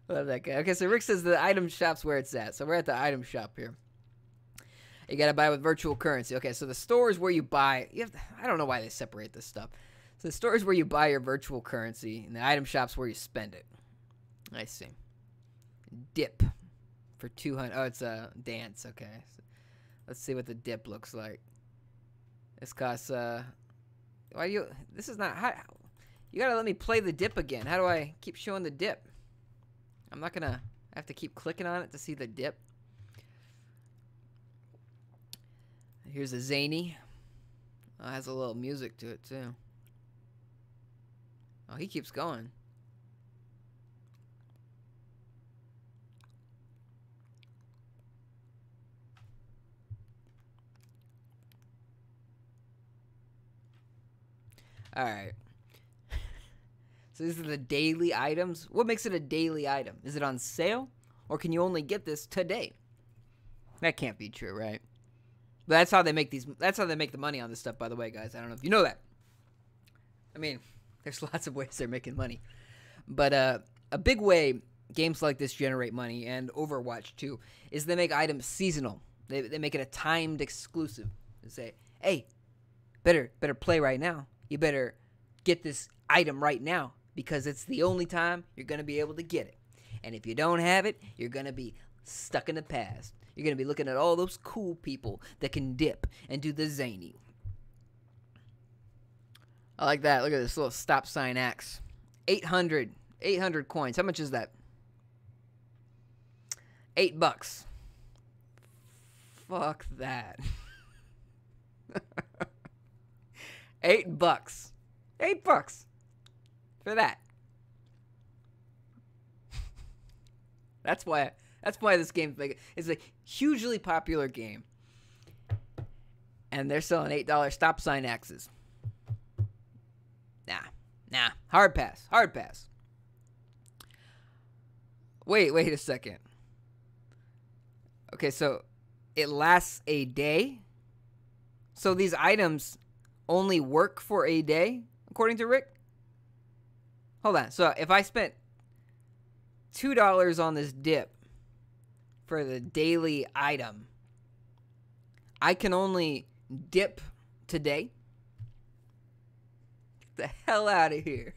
Love that guy. Okay, so Rick says the item shop's where it's at. So we're at the item shop here. You gotta buy with virtual currency. Okay, so the store is where you buy. I don't know why they separate this stuff. So the store is where you buy your virtual currency, and the item shop's where you spend it. I see. Dip for 200. Oh, it's a dance. Okay, so let's see what the dip looks like. This costs. Why do you? This is not. How, you gotta let me play the dip again. How do I keep showing the dip? I'm not gonna have to keep clicking on it to see the dip. Here's a zany. Oh, it has a little music to it too. Oh, he keeps going. All right. So these are the daily items. What makes it a daily item? Is it on sale, or can you only get this today? That can't be true, right? But that's how they make these. That's how they make the money on this stuff. By the way, guys, I don't know if you know that. I mean, there's lots of ways they're making money, but a big way games like this generate money, and Overwatch too, is they make items seasonal. They make it a timed exclusive. They say, hey, better play right now. You better get this item right now because it's the only time you're going to be able to get it. And if you don't have it, you're going to be stuck in the past. You're going to be looking at all those cool people that can dip and do the zany. I like that. Look at this little stop sign axe. 800 coins. How much is that? $8. Fuck that. $8. $8 for that. That's why this game's big. It's a hugely popular game, and they're selling $8 stop sign axes. Nah. Hard pass. Wait a second. Okay, so it lasts a day. So these items only work for a day, according to Rick? Hold on. So if I spent $2 on this dip for the daily item, I can only dip today? Get the hell out of here.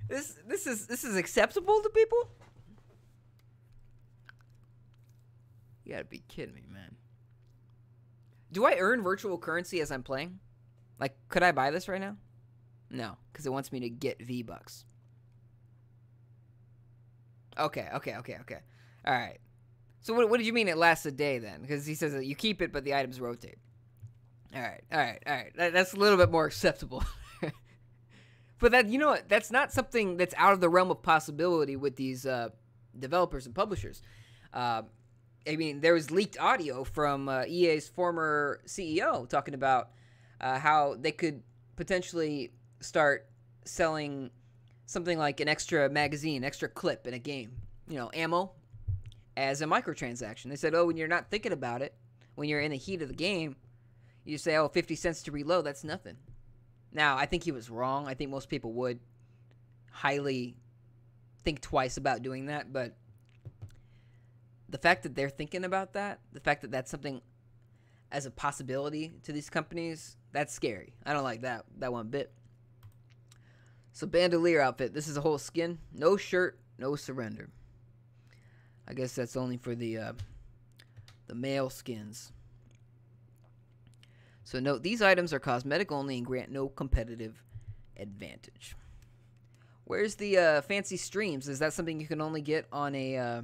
This is acceptable to people? You gotta be kidding me, man. Do I earn virtual currency as I'm playing? Like, could I buy this right now? No, because it wants me to get V-Bucks. Okay. All right. So what did you mean it lasts a day then? Because he says that you keep it, but the items rotate. All right. That's a little bit more acceptable. But that, you know what? That's not something that's out of the realm of possibility with these developers and publishers. I mean, there was leaked audio from EA's former CEO talking about how they could potentially start selling something like an extra magazine, extra clip in a game, ammo, as a microtransaction. They said, when you're not thinking about it, when you're in the heat of the game, you just say, 50 cents to reload, that's nothing. Now, I think he was wrong. I think most people would highly think twice about doing that, but the fact that they're thinking about that, the fact that that's something as a possibility to these companies, that's scary. I don't like that one bit. So bandolier outfit. This is a whole skin. No shirt, no surrender. I guess that's only for the male skins. So note, these items are cosmetic only and grant no competitive advantage. Where's the fancy streams? Is that something you can only get on a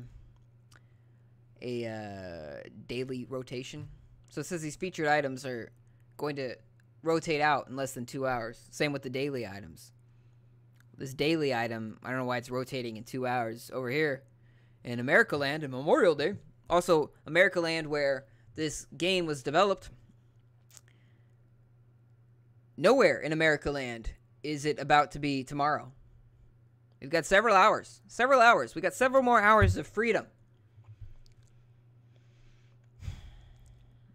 daily rotation. So it says these featured items are going to rotate out in less than 2 hours. Same with the daily items. This daily item, I don't know why it's rotating in 2 hours. Over here in America Land, in Memorial Day, also America Land, where this game was developed, nowhere in America Land is it about to be tomorrow. We've got several hours. We got several more hours of freedom.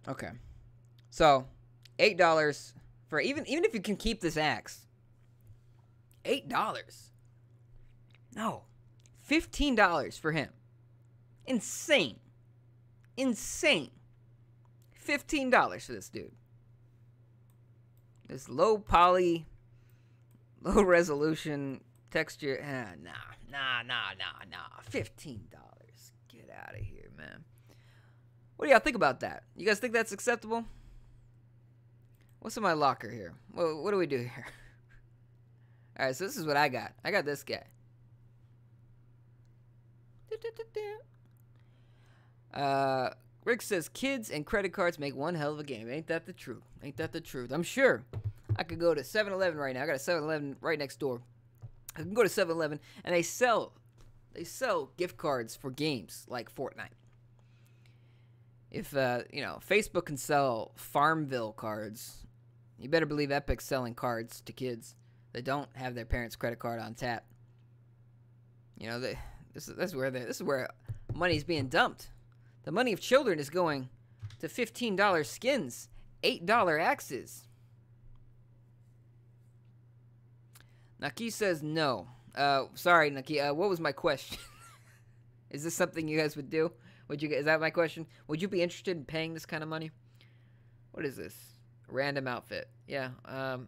Okay. So, $8 for even if you can keep this axe. $8. No. $15 for him. Insane. $15 for this dude. This low poly, low resolution texture. Nah. $15. Get out of here, man. What do y'all think about that? You guys think that's acceptable? What's in my locker here? What do we do here? All right, so this is what I got. I got this guy. Rick says, kids and credit cards make one hell of a game. Ain't that the truth? I'm sure I could go to 7-Eleven right now. I got a 7-Eleven right next door. I can go to 7-Eleven, and they sell gift cards for games like Fortnite. If, Facebook can sell Farmville cards, you better believe Epic's selling cards to kids that don't have their parents' credit card on tap. This is where money's being dumped. The money of children is going to $15 skins, $8 axes. Naki says no. Sorry, Naki. What was my question? Is this something you guys would do? Is that my question? Would you be interested in paying this kind of money? What is this? Random outfit. Yeah. I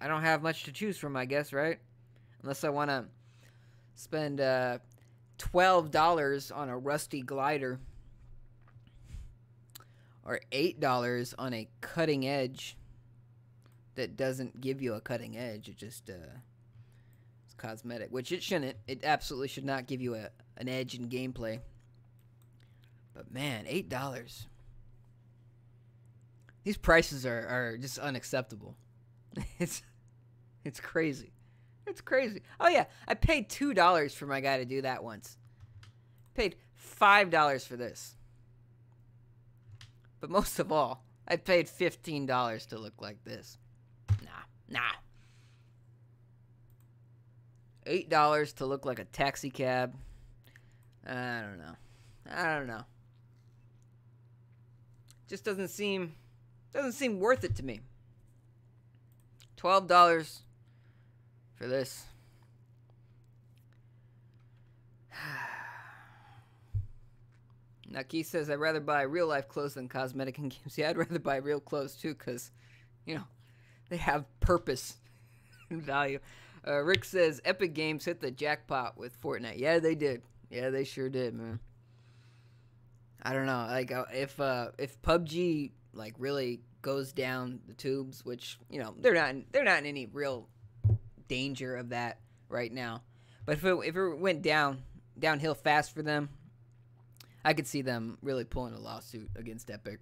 don't have much to choose from, I guess, right? Unless I want to spend $12 on a rusty glider, or $8 on a cutting edge that doesn't give you a cutting edge. It just it's cosmetic, which it shouldn't. It absolutely should not give you an edge in gameplay. But man, $8. These prices are just unacceptable. It's crazy. It's crazy. Oh yeah, I paid $2 for my guy to do that once. Paid $5 for this. But most of all, I paid $15 to look like this. Nah. $8 to look like a taxi cab. I don't know. Just doesn't seem worth it to me. $12 for this. Naki says, I'd rather buy real life clothes than cosmetic in games. Yeah, I'd rather buy real clothes too, because, they have purpose and value. Rick says, Epic Games hit the jackpot with Fortnite. Yeah, they did. Yeah, they sure did, man. I don't know, like, if PUBG, like, really goes down the tubes, which, they're not in any real danger of that right now. But if it went downhill fast for them, I could see them really pulling a lawsuit against Epic.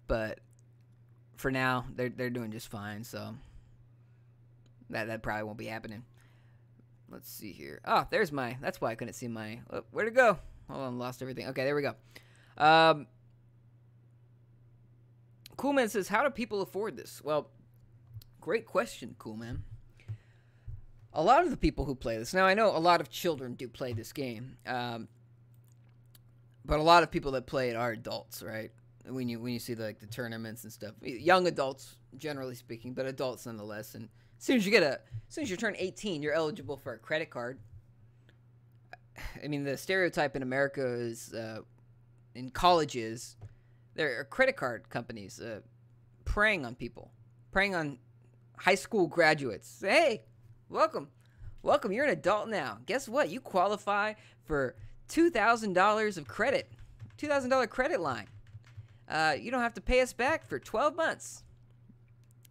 But for now, they're doing just fine, so that probably won't be happening. Let's see here. Oh, that's why I couldn't see my, where'd it go? Hold on, lost everything. Okay, there we go. Coolman says, how do people afford this? Well, great question, Coolman. A lot of the people who play this, now I know a lot of children do play this game, but a lot of people that play it are adults, right? When you see the tournaments and stuff, young adults generally speaking, but adults nonetheless. And as soon as you turn 18, you're eligible for a credit card. I mean, the stereotype in America is in colleges, there are credit card companies preying on people, preying on high school graduates. Say, hey, welcome, you're an adult now. Guess what? You qualify for $2,000 of credit, $2,000 credit line. You don't have to pay us back for 12 months.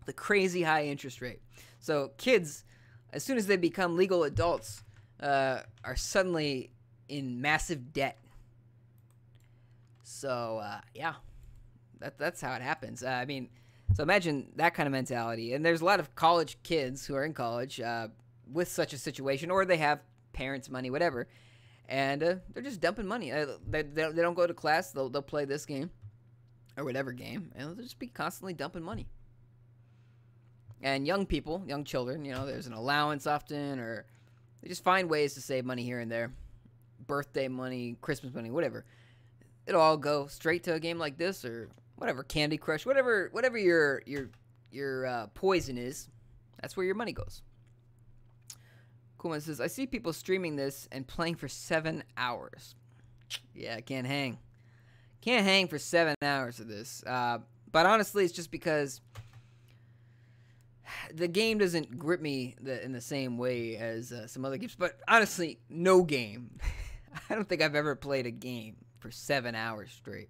The crazy high interest rate. So kids, as soon as they become legal adults, are suddenly in massive debt So yeah, that's how it happens. I mean, so imagine that kind of mentality. And there's a lot of college kids who are in college with such a situation, or they have parents' money, whatever, and they're just dumping money. They don't go to class. They'll play this game or whatever game, and they'll just be constantly dumping money. And young people, young children, there's an allowance often, or they just find ways to save money here and there. Birthday money, Christmas money, whatever. It'll all go straight to a game like this, or whatever, Candy Crush, whatever your poison is. That's where your money goes. Coolman says, I see people streaming this and playing for 7 hours. Yeah, I can't hang. Can't hang for 7 hours of this. But honestly, it's just because the game doesn't grip me in the same way as some other games. But honestly, no game. I don't think I've ever played a game for 7 hours straight.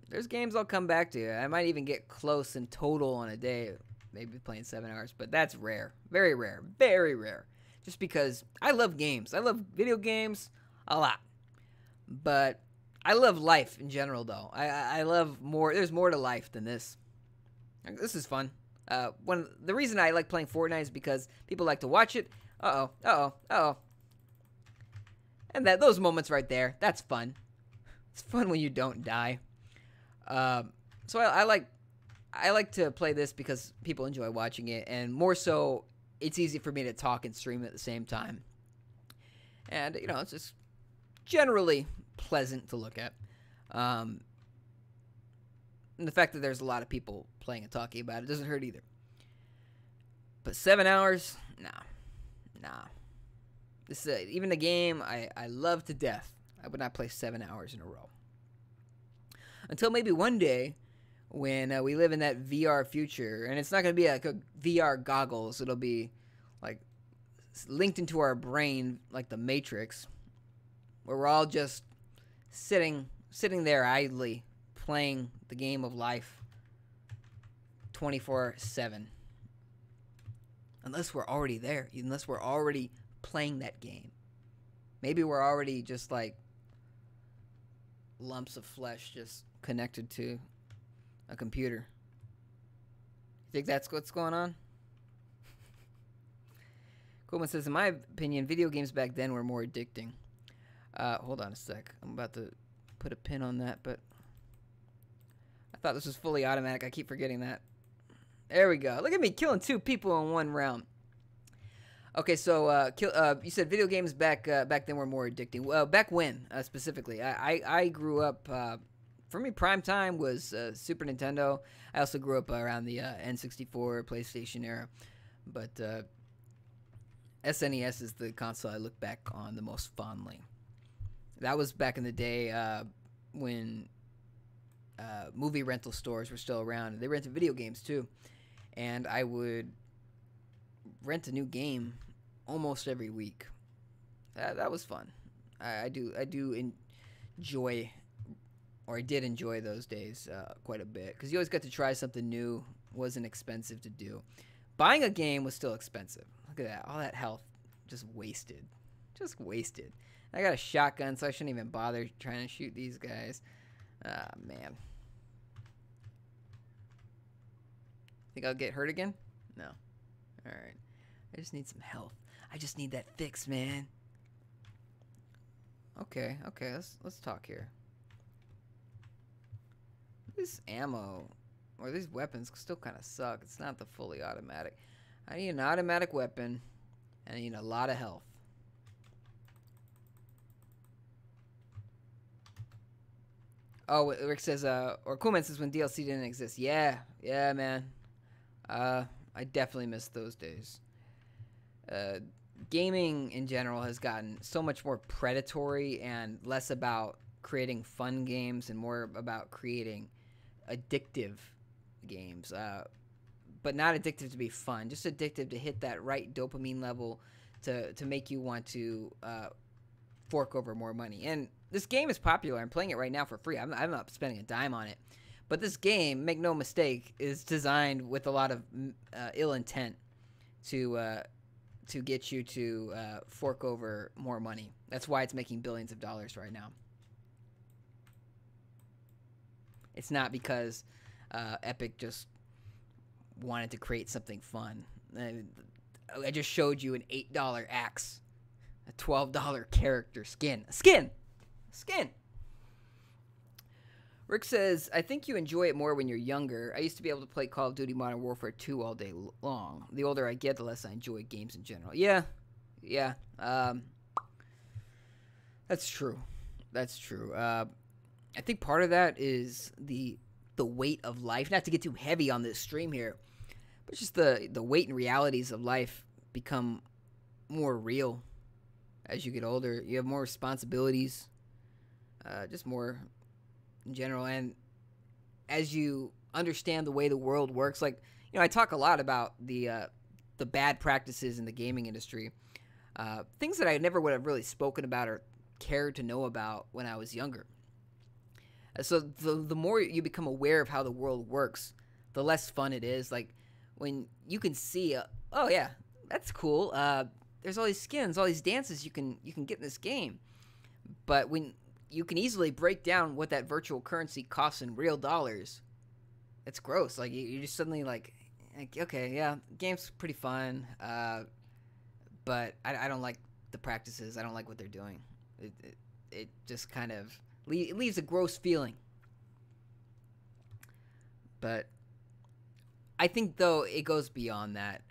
There's games I'll come back to. I might even get close in total on a day, maybe playing 7 hours. But that's rare. Very rare. Very rare. Just because I love games. I love video games a lot. But I love life in general, though. I love more. There's more to life than this. This is fun. The reason I like playing Fortnite is because people like to watch it. And those moments right there, that's fun. It's fun when you don't die. So I like to play this because people enjoy watching it, and more so, it's easy for me to talk and stream at the same time. And it's just generally pleasant to look at. And the fact that there's a lot of people playing and talking about it doesn't hurt either. But 7 hours, nah. This even the game I love to death. I would not play 7 hours in a row. Until maybe one day when we live in that VR future, and it's not going to be like a VR goggles. It'll be like linked into our brain like the Matrix, where we're all just sitting there idly playing the game of life 24/7. Unless we're already there, unless we're already playing that game. Maybe we're already just like lumps of flesh just connected to a computer. You think that's what's going on? Coleman says, in my opinion, video games back then were more addicting. Hold on a sec. I'm about to put a pin on that, but I thought this was fully automatic. I keep forgetting that. There we go. Look at me killing 2 people in 1 round. Okay, so you said video games back then were more addicting. Well, back when specifically? I grew up. For me, prime time was Super Nintendo. I also grew up around the N64, PlayStation era, but SNES is the console I look back on the most fondly. That was back in the day when movie rental stores were still around. They rented video games too, and I would rent a new game almost every week. That was fun. I do enjoy, or I did enjoy those days quite a bit, because you always got to try something new. Wasn't expensive to do. Buying a game was still expensive. Look at that. All that health just wasted. Just wasted. I got a shotgun, so I shouldn't even bother trying to shoot these guys. Ah, man. Think I'll get hurt again? No. Alright. I just need some health. I just need that fix, man. Okay, let's talk here. This ammo, or these weapons, still kind of suck. It's not the fully automatic. I need an automatic weapon, and I need a lot of health. Oh, Rick says, or Coolman says when DLC didn't exist. Yeah, man. I definitely missed those days. Gaming in general has gotten so much more predatory and less about creating fun games and more about creating addictive games. But not addictive to be fun, just addictive to hit that right dopamine level to make you want to fork over more money. And this game is popular. I'm playing it right now for free. I'm not spending a dime on it. But this game, make no mistake, is designed with a lot of ill intent to get you to fork over more money. That's why it's making billions of dollars right now. It's not because Epic just wanted to create something fun. I just showed you an $8 axe, a $12 character skin. Skin! Rick says, I think you enjoy it more when you're younger. I used to be able to play Call of Duty Modern Warfare 2 all day long. The older I get, the less I enjoy games in general. Yeah. That's true. I think part of that is the weight of life. Not to get too heavy on this stream here, but just the weight and realities of life become more real as you get older. You have more responsibilities, just more in general, and as you understand the way the world works, like, I talk a lot about the bad practices in the gaming industry, things that I never would have really spoken about or cared to know about when I was younger. So the more you become aware of how the world works, the less fun it is. Like when you can see, oh yeah, that's cool. There's all these skins, all these dances you can get in this game, but when you can easily break down what that virtual currency costs in real dollars, it's gross. Like you're just suddenly like, okay, yeah, game's pretty fun, but I don't like the practices. I don't like what they're doing. It just kind of it leaves a gross feeling. But I think though it goes beyond that.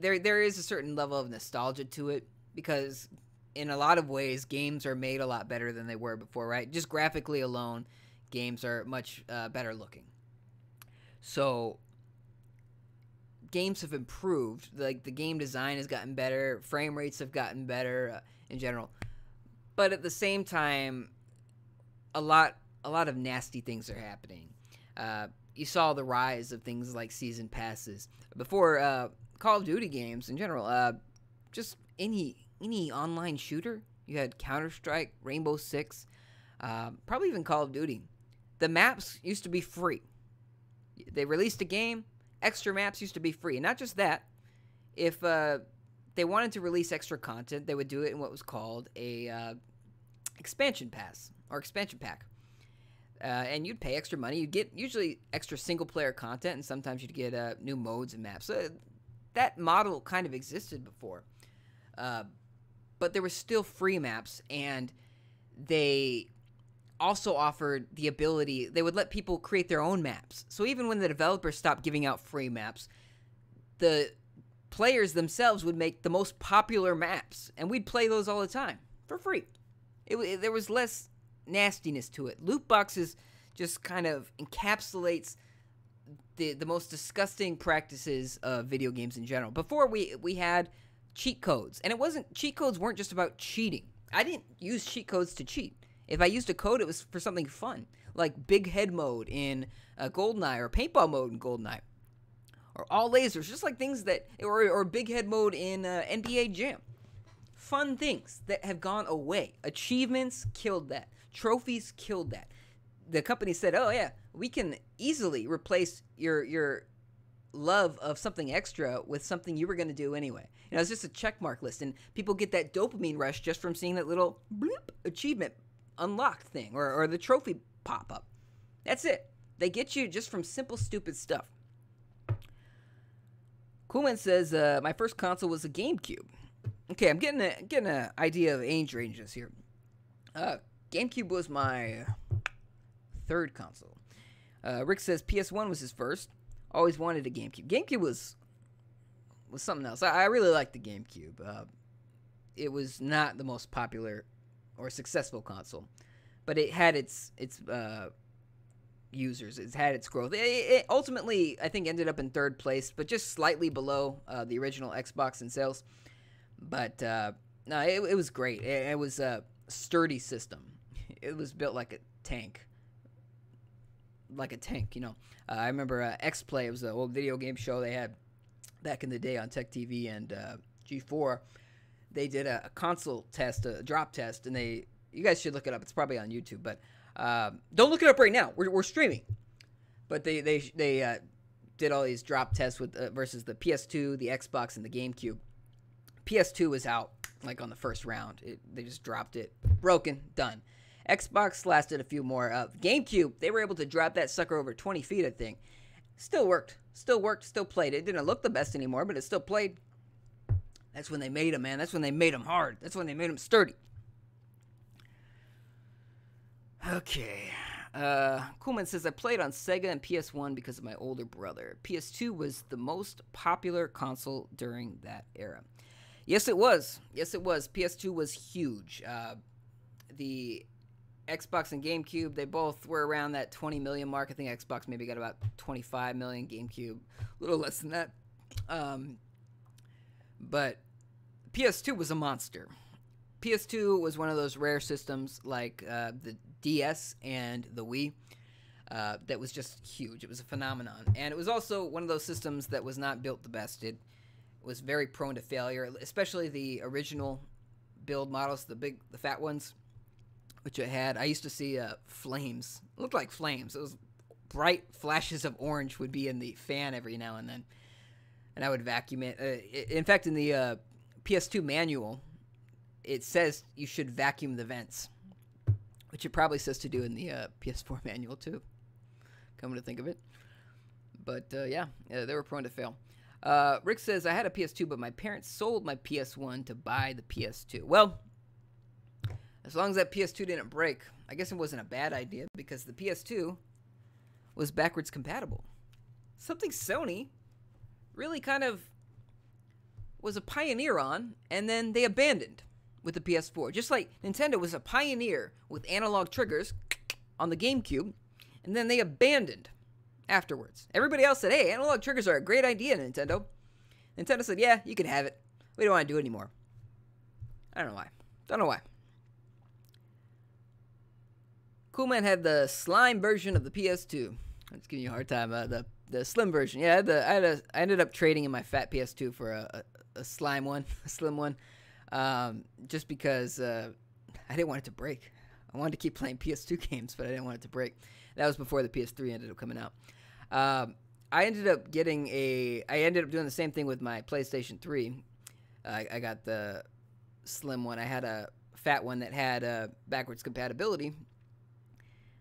There is a certain level of nostalgia to it because in a lot of ways, games are made a lot better than they were before, right? Just graphically alone, games are much better looking. So games have improved. Like the game design has gotten better, frame rates have gotten better in general. But at the same time, a lot of nasty things are happening. You saw the rise of things like season passes before Call of Duty games in general. Just any online shooter. You had Counter-Strike, Rainbow Six, probably even Call of Duty. The maps used to be free. They released a game, extra maps used to be free. And not just that, if they wanted to release extra content, they would do it in what was called a expansion pass or expansion pack. And you'd pay extra money. You'd get usually extra single-player content, and sometimes you'd get new modes and maps. So that model kind of existed before. But there were still free maps, and they also offered the ability, they would let people create their own maps. So even when the developers stopped giving out free maps, the players themselves would make the most popular maps, and we'd play those all the time for free. There was less nastiness to it. Loot boxes just kind of encapsulates the most disgusting practices of video games in general. Before we had cheat codes, and cheat codes weren't just about cheating. I didn't use cheat codes to cheat. If I used a code, it was for something fun, like big head mode in GoldenEye, or paintball mode in GoldenEye, or all lasers, just like things that, or big head mode in NBA Jam. Fun things that have gone away. Achievements killed that. Trophies killed that. The company said, oh yeah, we can easily replace your love of something extra with something you were going to do anyway. It's just a checkmark list, and people get that dopamine rush just from seeing that little bloop achievement unlocked thing, or the trophy pop up. That's it. They get you just from simple, stupid stuff. Coolman says, my first console was a GameCube. Okay, I'm getting an idea of age ranges here. GameCube was my third console. Rick says PS1 was his first. Always wanted a GameCube. GameCube was something else. I really liked the GameCube. It was not the most popular or successful console, but it had its users. It had its growth. It ultimately, I think, ended up in third place, but just slightly below the original Xbox in sales. But no, it was great. It was a sturdy system. It was built like a tank. I remember X-Play. It was an old video game show they had back in the day on Tech TV and G4. They did a console test, a drop test, and you guys should look it up. It's probably on YouTube, but don't look it up right now. We're streaming. But they did all these drop tests with versus the PS2, the Xbox, and the GameCube. PS2 was out like on the first round. They just dropped it, broken, done. Xbox lasted a few more. GameCube, they were able to drop that sucker over 20 feet, I think. Still worked, still played. It didn't look the best anymore, but it still played. That's when they made them, man. That's when they made them hard. That's when they made them sturdy. Okay. Coolman says, I played on Sega and PS1 because of my older brother. PS2 was the most popular console during that era. Yes, it was. PS2 was huge. The Xbox and GameCube, they both were around that 20 million mark. I think Xbox maybe got about 25 million, GameCube a little less than that. But PS2 was a monster. PS2 was one of those rare systems like the DS and the Wii that was just huge. It was a phenomenon. And it was also one of those systems that was not built the best. It was very prone to failure, especially the original build models, the fat ones, which I used to see flames. It looked like flames. It was bright flashes of orange would be in the fan every now and then. And I would vacuum it. In fact, in the PS2 manual, it says you should vacuum the vents, which it probably says to do in the PS4 manual too, coming to think of it. But yeah, they were prone to fail. Rick says, I had a PS2, but my parents sold my PS1 to buy the PS2. Well, as long as that PS2 didn't break, I guess it wasn't a bad idea because the PS2 was backwards compatible. Something Sony really kind of was a pioneer on, and then they abandoned with the PS4. Just like Nintendo was a pioneer with analog triggers on the GameCube, and then they abandoned afterwards. Everybody else said, hey, analog triggers are a great idea, Nintendo. Nintendo said, yeah, you can have it. We don't want to do it anymore. I don't know why. Cool Man had the slime version of the PS2. I'm just giving you a hard time. The slim version. Yeah, I ended up trading in my fat PS2 for a slim one, just because I didn't want it to break. I wanted to keep playing PS2 games, but I didn't want it to break. That was before the PS3 ended up coming out. I ended up doing the same thing with my PlayStation 3. I got the slim one. I had a fat one that had backwards compatibility.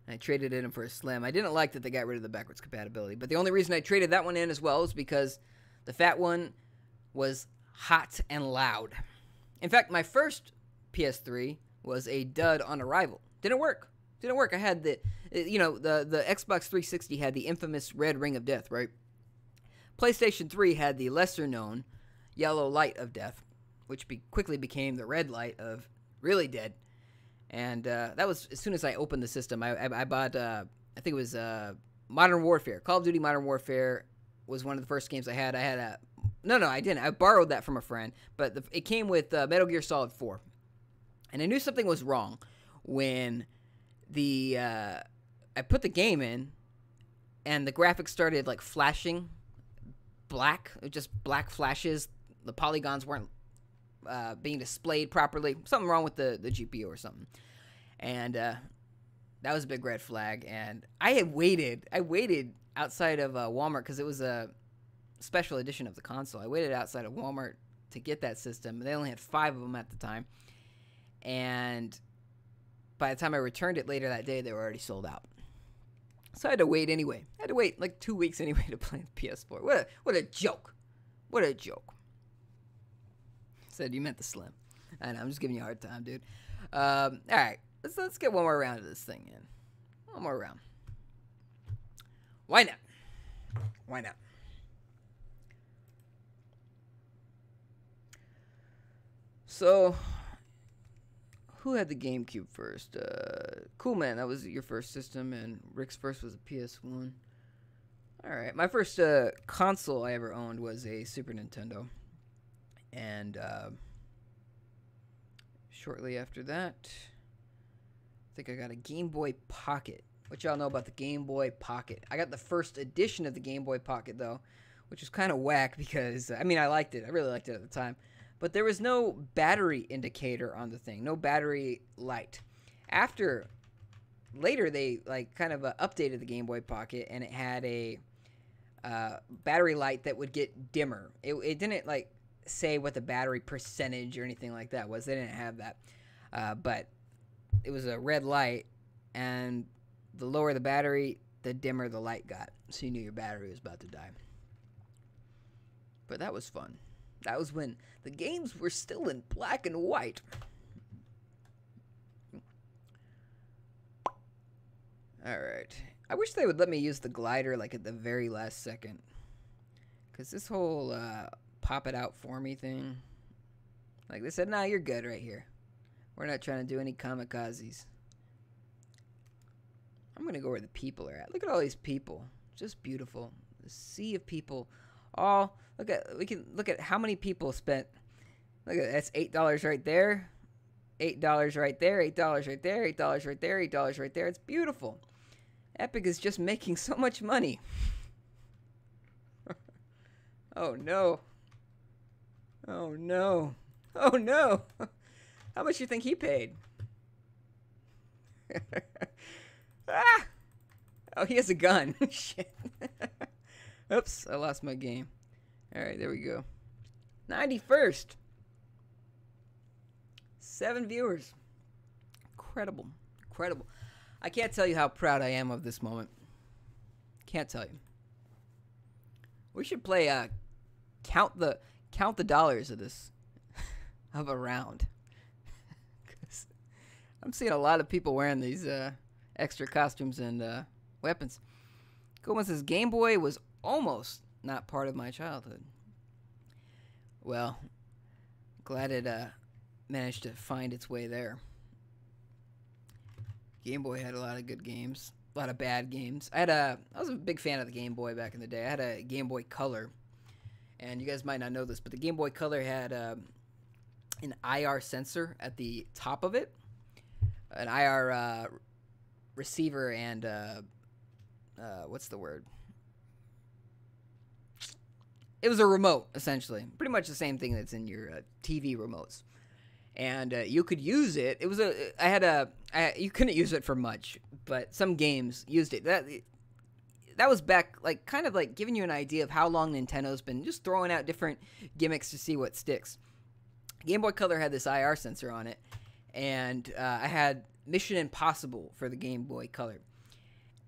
I traded it in for a slim. I didn't like that they got rid of the backwards compatibility, but the only reason I traded that one in as well is because the fat one was hot and loud. In fact, my first PS3 was a dud on arrival. Didn't work. I had the Xbox 360 had the infamous red ring of death, right? PlayStation 3 had the lesser known yellow light of death, which quickly became the red light of really dead. And that was as soon as I opened the system. I bought, I think it was Modern Warfare. Call of Duty Modern Warfare was one of the first games I had. No, I didn't. I borrowed that from a friend. But it came with Metal Gear Solid 4. And I knew something was wrong when I put the game in and the graphics started like flashing black. Just black flashes. The polygons weren't being displayed properly. Something wrong with the GPU or something. And that was a big red flag. And I waited outside of Walmart because it was a special edition of the console. I waited outside of Walmart to get that system. They only had 5 of them at the time. And by the time I returned it later that day, they were already sold out. So I had to wait anyway. I had to wait like 2 weeks anyway to play the PS4. What a joke. What a joke. Said you meant the slim. I know, I'm just giving you a hard time, dude. All right, let's get one more round of this thing in. One more round. Why not? So, who had the GameCube first? Cool Man, that was your first system, and Rick's first was a PS1. All right, my first console I ever owned was a Super Nintendo. And shortly after that, I think I got a Game Boy Pocket. What y'all know about the Game Boy Pocket? I got the first edition of the Game Boy Pocket, though, which was kind of whack because, I mean, I liked it. I really liked it at the time. But there was no battery indicator on the thing, no battery light. Later, they, like, kind of updated the Game Boy Pocket, and it had a battery light that would get dimmer. It didn't, like, say what the battery percentage or anything like that was. They didn't have that. But it was a red light, and the lower the battery, the dimmer the light got. So you knew your battery was about to die. But that was fun. That was when the games were still in black and white. Alright. I wish they would let me use the glider like at the very last second. Because this whole pop it out for me thing. Like they said, nah, you're good right here. We're not trying to do any kamikazes. I'm going to go where the people are at. Look at all these people. Just beautiful. The sea of people. All we can look at how many people spent. Look at that's $8 right there. $8 right there. $8 right there. $8 right there. $8 right there. It's beautiful. Epic is just making so much money. Oh no. Oh no. Oh no. How much do you think he paid? Ah! Oh, he has a gun. Shit. Oops, I lost my game. Alright, there we go. 91st. 7 viewers. Incredible. Incredible. I can't tell you how proud I am of this moment. Can't tell you. We should play count the dollars of this of a round. Cause I'm seeing a lot of people wearing these extra costumes and weapons. Coleman says Game Boy was almost not part of my childhood. Well, glad it managed to find its way there. Game Boy had a lot of good games, a lot of bad games. I was a big fan of the Game Boy back in the day. I had a Game Boy Color, and you guys might not know this, but the Game Boy Color had an IR sensor at the top of it, an IR receiver, and what's the word? It was a remote, essentially. Pretty much the same thing that's in your TV remotes. And you could use it. It was you couldn't use it for much, but some games used it. That was back, like, kind of like giving you an idea of how long Nintendo's been just throwing out different gimmicks to see what sticks. Game Boy Color had this IR sensor on it, and I had Mission Impossible for the Game Boy Color,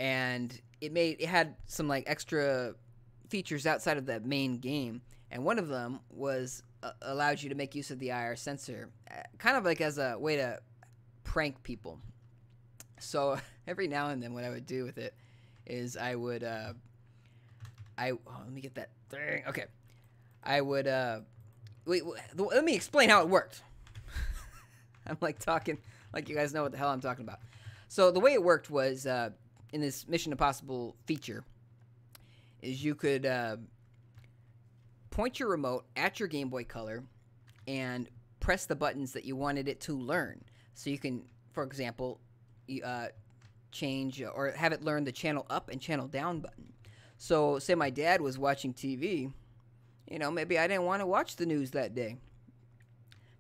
and it had some like extra features outside of the main game, and one of them was allowed you to make use of the IR sensor, kind of like as a way to prank people. So every now and then what I would do with it is I would let me get that thing. Okay. I would wait, let me explain how it worked. I'm like talking like you guys know what the hell I'm talking about. So the way it worked was in this Mission Impossible feature is you could point your remote at your Game Boy Color and press the buttons that you wanted it to learn. So you can, for example, change or have it learn the channel up and channel down button. So say my dad was watching TV, you know, maybe I didn't want to watch the news that day.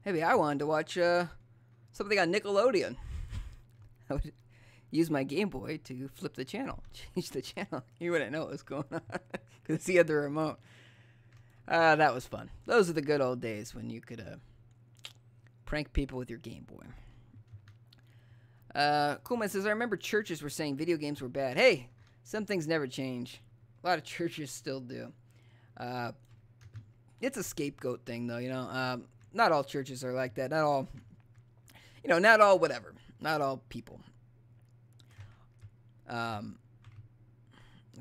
Maybe I wanted to watch something on Nickelodeon. I would use my Game Boy to flip the channel, change the channel. He wouldn't know what was going on because he had the remote. That was fun. Those are the good old days when you could prank people with your Game Boy. Coolman says, I remember churches were saying video games were bad. Hey, some things never change. A lot of churches still do. It's a scapegoat thing, though, you know. Not all churches are like that. Not all, you know, not all whatever. Not all people. Look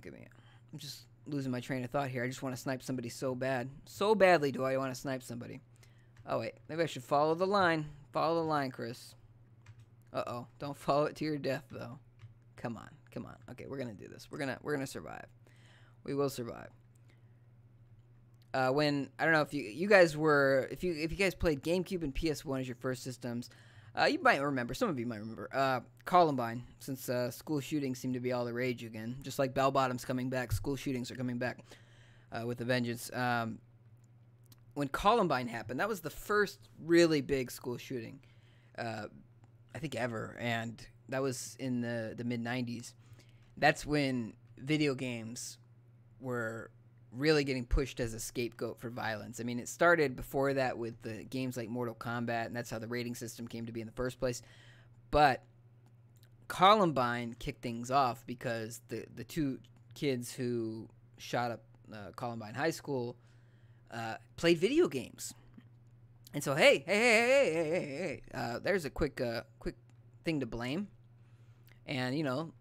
at me. I'm just losing my train of thought here. I just want to snipe somebody so bad. So badly do I want to snipe somebody. Oh, wait. Maybe I should follow the line. Follow the line, Chris. Uh-oh. Don't follow it to your death, though. Come on. Come on. Okay, we're going to do this. We're gonna survive. We will survive. When, I don't know if you guys were, if you guys played GameCube and PS1 as your first systems, you might remember, some of you might remember, Columbine, since school shootings seem to be all the rage again. Just like bell bottoms coming back, school shootings are coming back with a vengeance. When Columbine happened, that was the first really big school shooting, I think ever, and that was in the mid-90s. That's when video games were really getting pushed as a scapegoat for violence. I mean, it started before that with the games like Mortal Kombat, and that's how the rating system came to be in the first place. But Columbine kicked things off because the two kids who shot up Columbine High School played video games. And so, hey, there's a quick thing to blame. And, you know,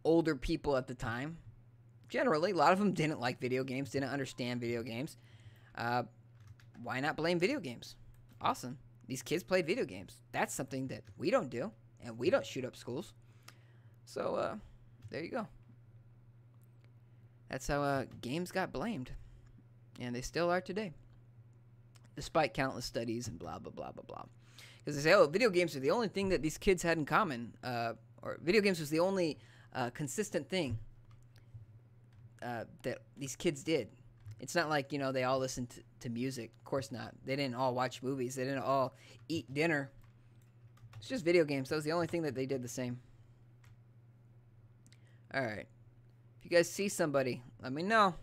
older people at the time, generally, a lot of them didn't like video games, didn't understand video games. Why not blame video games? Awesome. These kids play video games. That's something that we don't do, and we don't shoot up schools. So, there you go. That's how games got blamed. And they still are today. Despite countless studies and blah, blah, blah, blah, blah. Because they say, oh, video games are the only thing that these kids had in common. Or video games was the only consistent thing that these kids did. It's not like, you know, they all listened to music. Of course not. They didn't all watch movies. They didn't all eat dinner. It's just video games. That was the only thing that they did the same. All right. If you guys see somebody, let me know.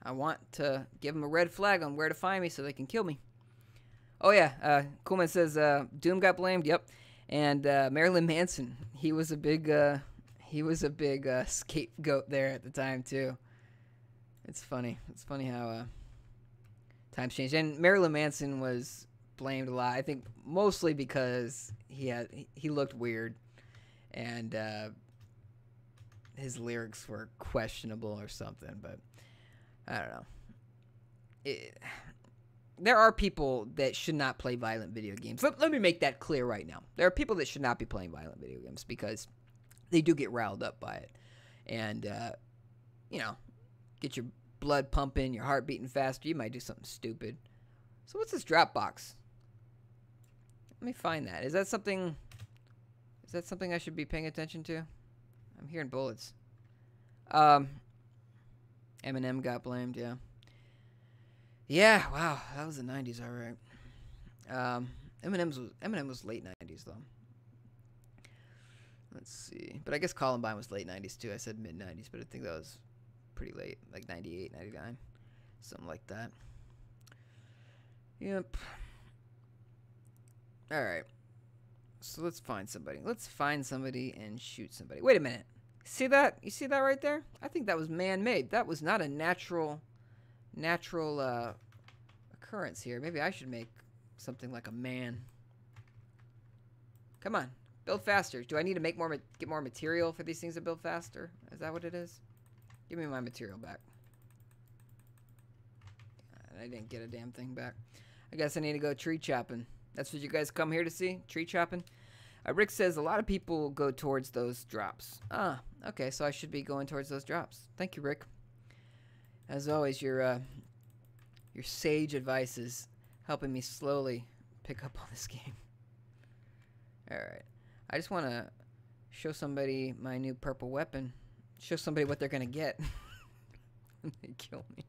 I want to give them a red flag on where to find me so they can kill me. Oh, yeah. Coolman says Doom got blamed. Yep. And Marilyn Manson, he was a big scapegoat there at the time, too. It's funny. It's funny how times changed. And Marilyn Manson was blamed a lot. I think mostly because he looked weird, and his lyrics were questionable or something. But I don't know. There are people that should not play violent video games. Let me make that clear right now. There are people that should not be playing violent video games because they do get riled up by it, and you know. Get your blood pumping, your heart beating faster. You might do something stupid. So what's this drop box? Let me find that. Is that something I should be paying attention to? I'm hearing bullets. Eminem got blamed, yeah. Yeah, wow. That was the 90s, all right. Eminem was late 90s, though. Let's see. But I guess Columbine was late 90s, too. I said mid 90s, but I think that was pretty late, like 98, 99, something like that. Yep. All right. So let's find somebody. Let's find somebody and shoot somebody. Wait a minute. See that? You see that right there? I think that was man-made. That was not a natural occurrence here. Maybe I should make something like a man. Come on. Build faster. Do I need to get more material for these things to build faster? Is that what it is? Give me my material back. I didn't get a damn thing back. I guess I need to go tree chopping. That's what you guys come here to see? Tree chopping? Rick says a lot of people go towards those drops. Ah, okay, so I should be going towards those drops. Thank you, Rick. As always, your sage advice is helping me slowly pick up on this game. Alright. I just want to show somebody my new purple weapon. Show somebody what they're gonna get when they kill me.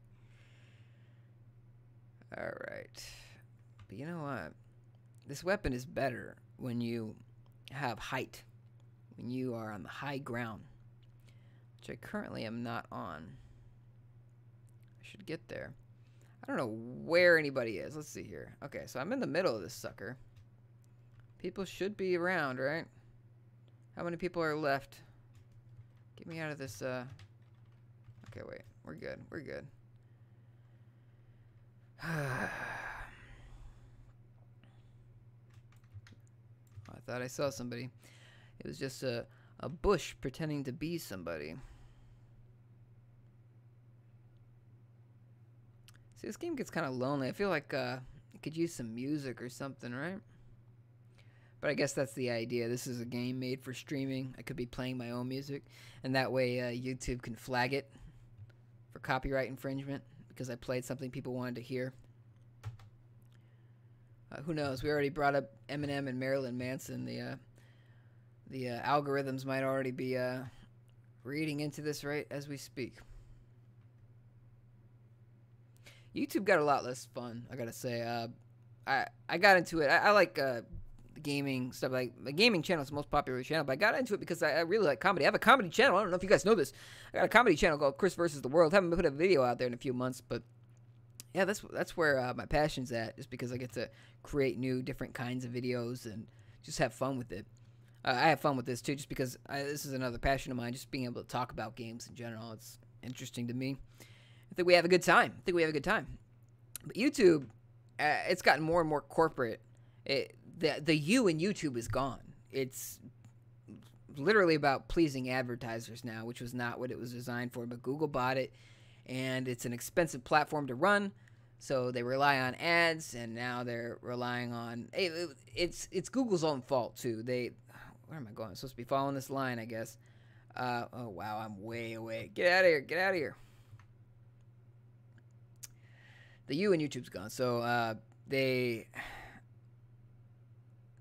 Alright. But you know what? This weapon is better when you have height. When you are on the high ground. Which I currently am not on. I should get there. I don't know where anybody is. Let's see here. Okay, so I'm in the middle of this sucker. People should be around, right? How many people are left? Get me out of this, Okay, wait. We're good. We're good. I thought I saw somebody. It was just a bush pretending to be somebody. See, this game gets kind of lonely. I feel like it could use some music or something, right? But I guess that's the idea. This is a game made for streaming. I could be playing my own music, and that way YouTube can flag it for copyright infringement because I played something people wanted to hear. Who knows? We already brought up Eminem and Marilyn Manson. The algorithms might already be reading into this right as we speak. YouTube got a lot less fun, I gotta say. I got into it. I like gaming stuff. Like my gaming channel is the most popular channel, but I got into it because I really like comedy. I have a comedy channel. I don't know if you guys know this. I got a comedy channel called Chris vs. the World. Haven't put a video out there in a few months, but yeah, that's where my passion's at. Just because I get to create new, different kinds of videos and just have fun with it. I have fun with this too, just because this is another passion of mine. Just being able to talk about games in general, it's interesting to me. I think we have a good time. But YouTube, it's gotten more and more corporate. The U in YouTube is gone. It's literally about pleasing advertisers now, which was not what it was designed for. But Google bought it, and it's an expensive platform to run. So they rely on ads, and now they're relying on it's Google's own fault too. Where am I going? I'm supposed to be following this line, I guess. Oh wow, I'm way away. Get out of here. The U in YouTube's gone, so I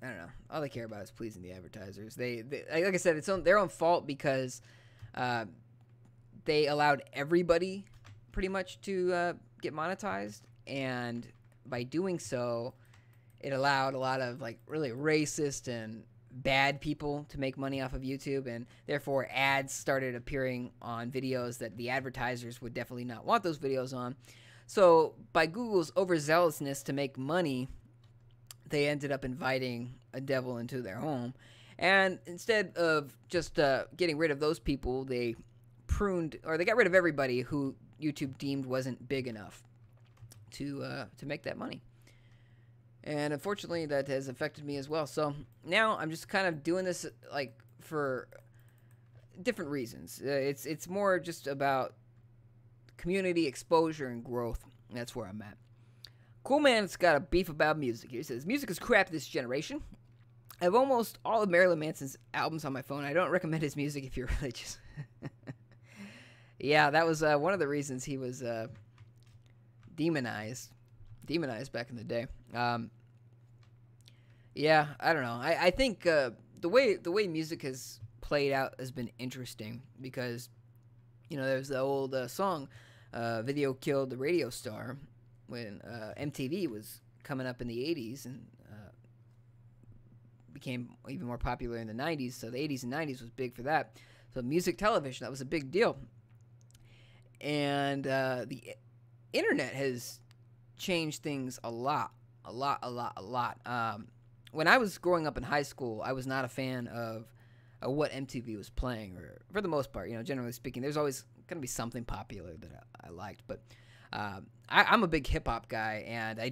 don't know. All they care about is pleasing the advertisers. They like I said, it's their own fault because they allowed everybody pretty much to get monetized, and by doing so, it allowed a lot of like really racist and bad people to make money off of YouTube, and therefore ads started appearing on videos that the advertisers would definitely not want those videos on. So by Google's overzealousness to make money, they ended up inviting a devil into their home, and instead of just getting rid of those people, they got rid of everybody who YouTube deemed wasn't big enough to make that money. And unfortunately, that has affected me as well. So now I'm just kind of doing this like for different reasons. It's more just about community exposure and growth. That's where I'm at. Cool Man's got a beef about music. He says, music is crap this generation. I have almost all of Marilyn Manson's albums on my phone. I don't recommend his music if you're religious. Yeah, that was one of the reasons he was demonized back in the day. Yeah, I don't know. I think the way music has played out has been interesting because, there's the old song, "Video Killed the Radio Star," when MTV was coming up in the 80s and became even more popular in the 90s. So the 80s and 90s was big for that. So music television, that was a big deal. And the internet has changed things a lot. When I was growing up in high school, I was not a fan of what MTV was playing, or for the most part, generally speaking, there's always going to be something popular that I liked. But I'm a big hip hop guy, and I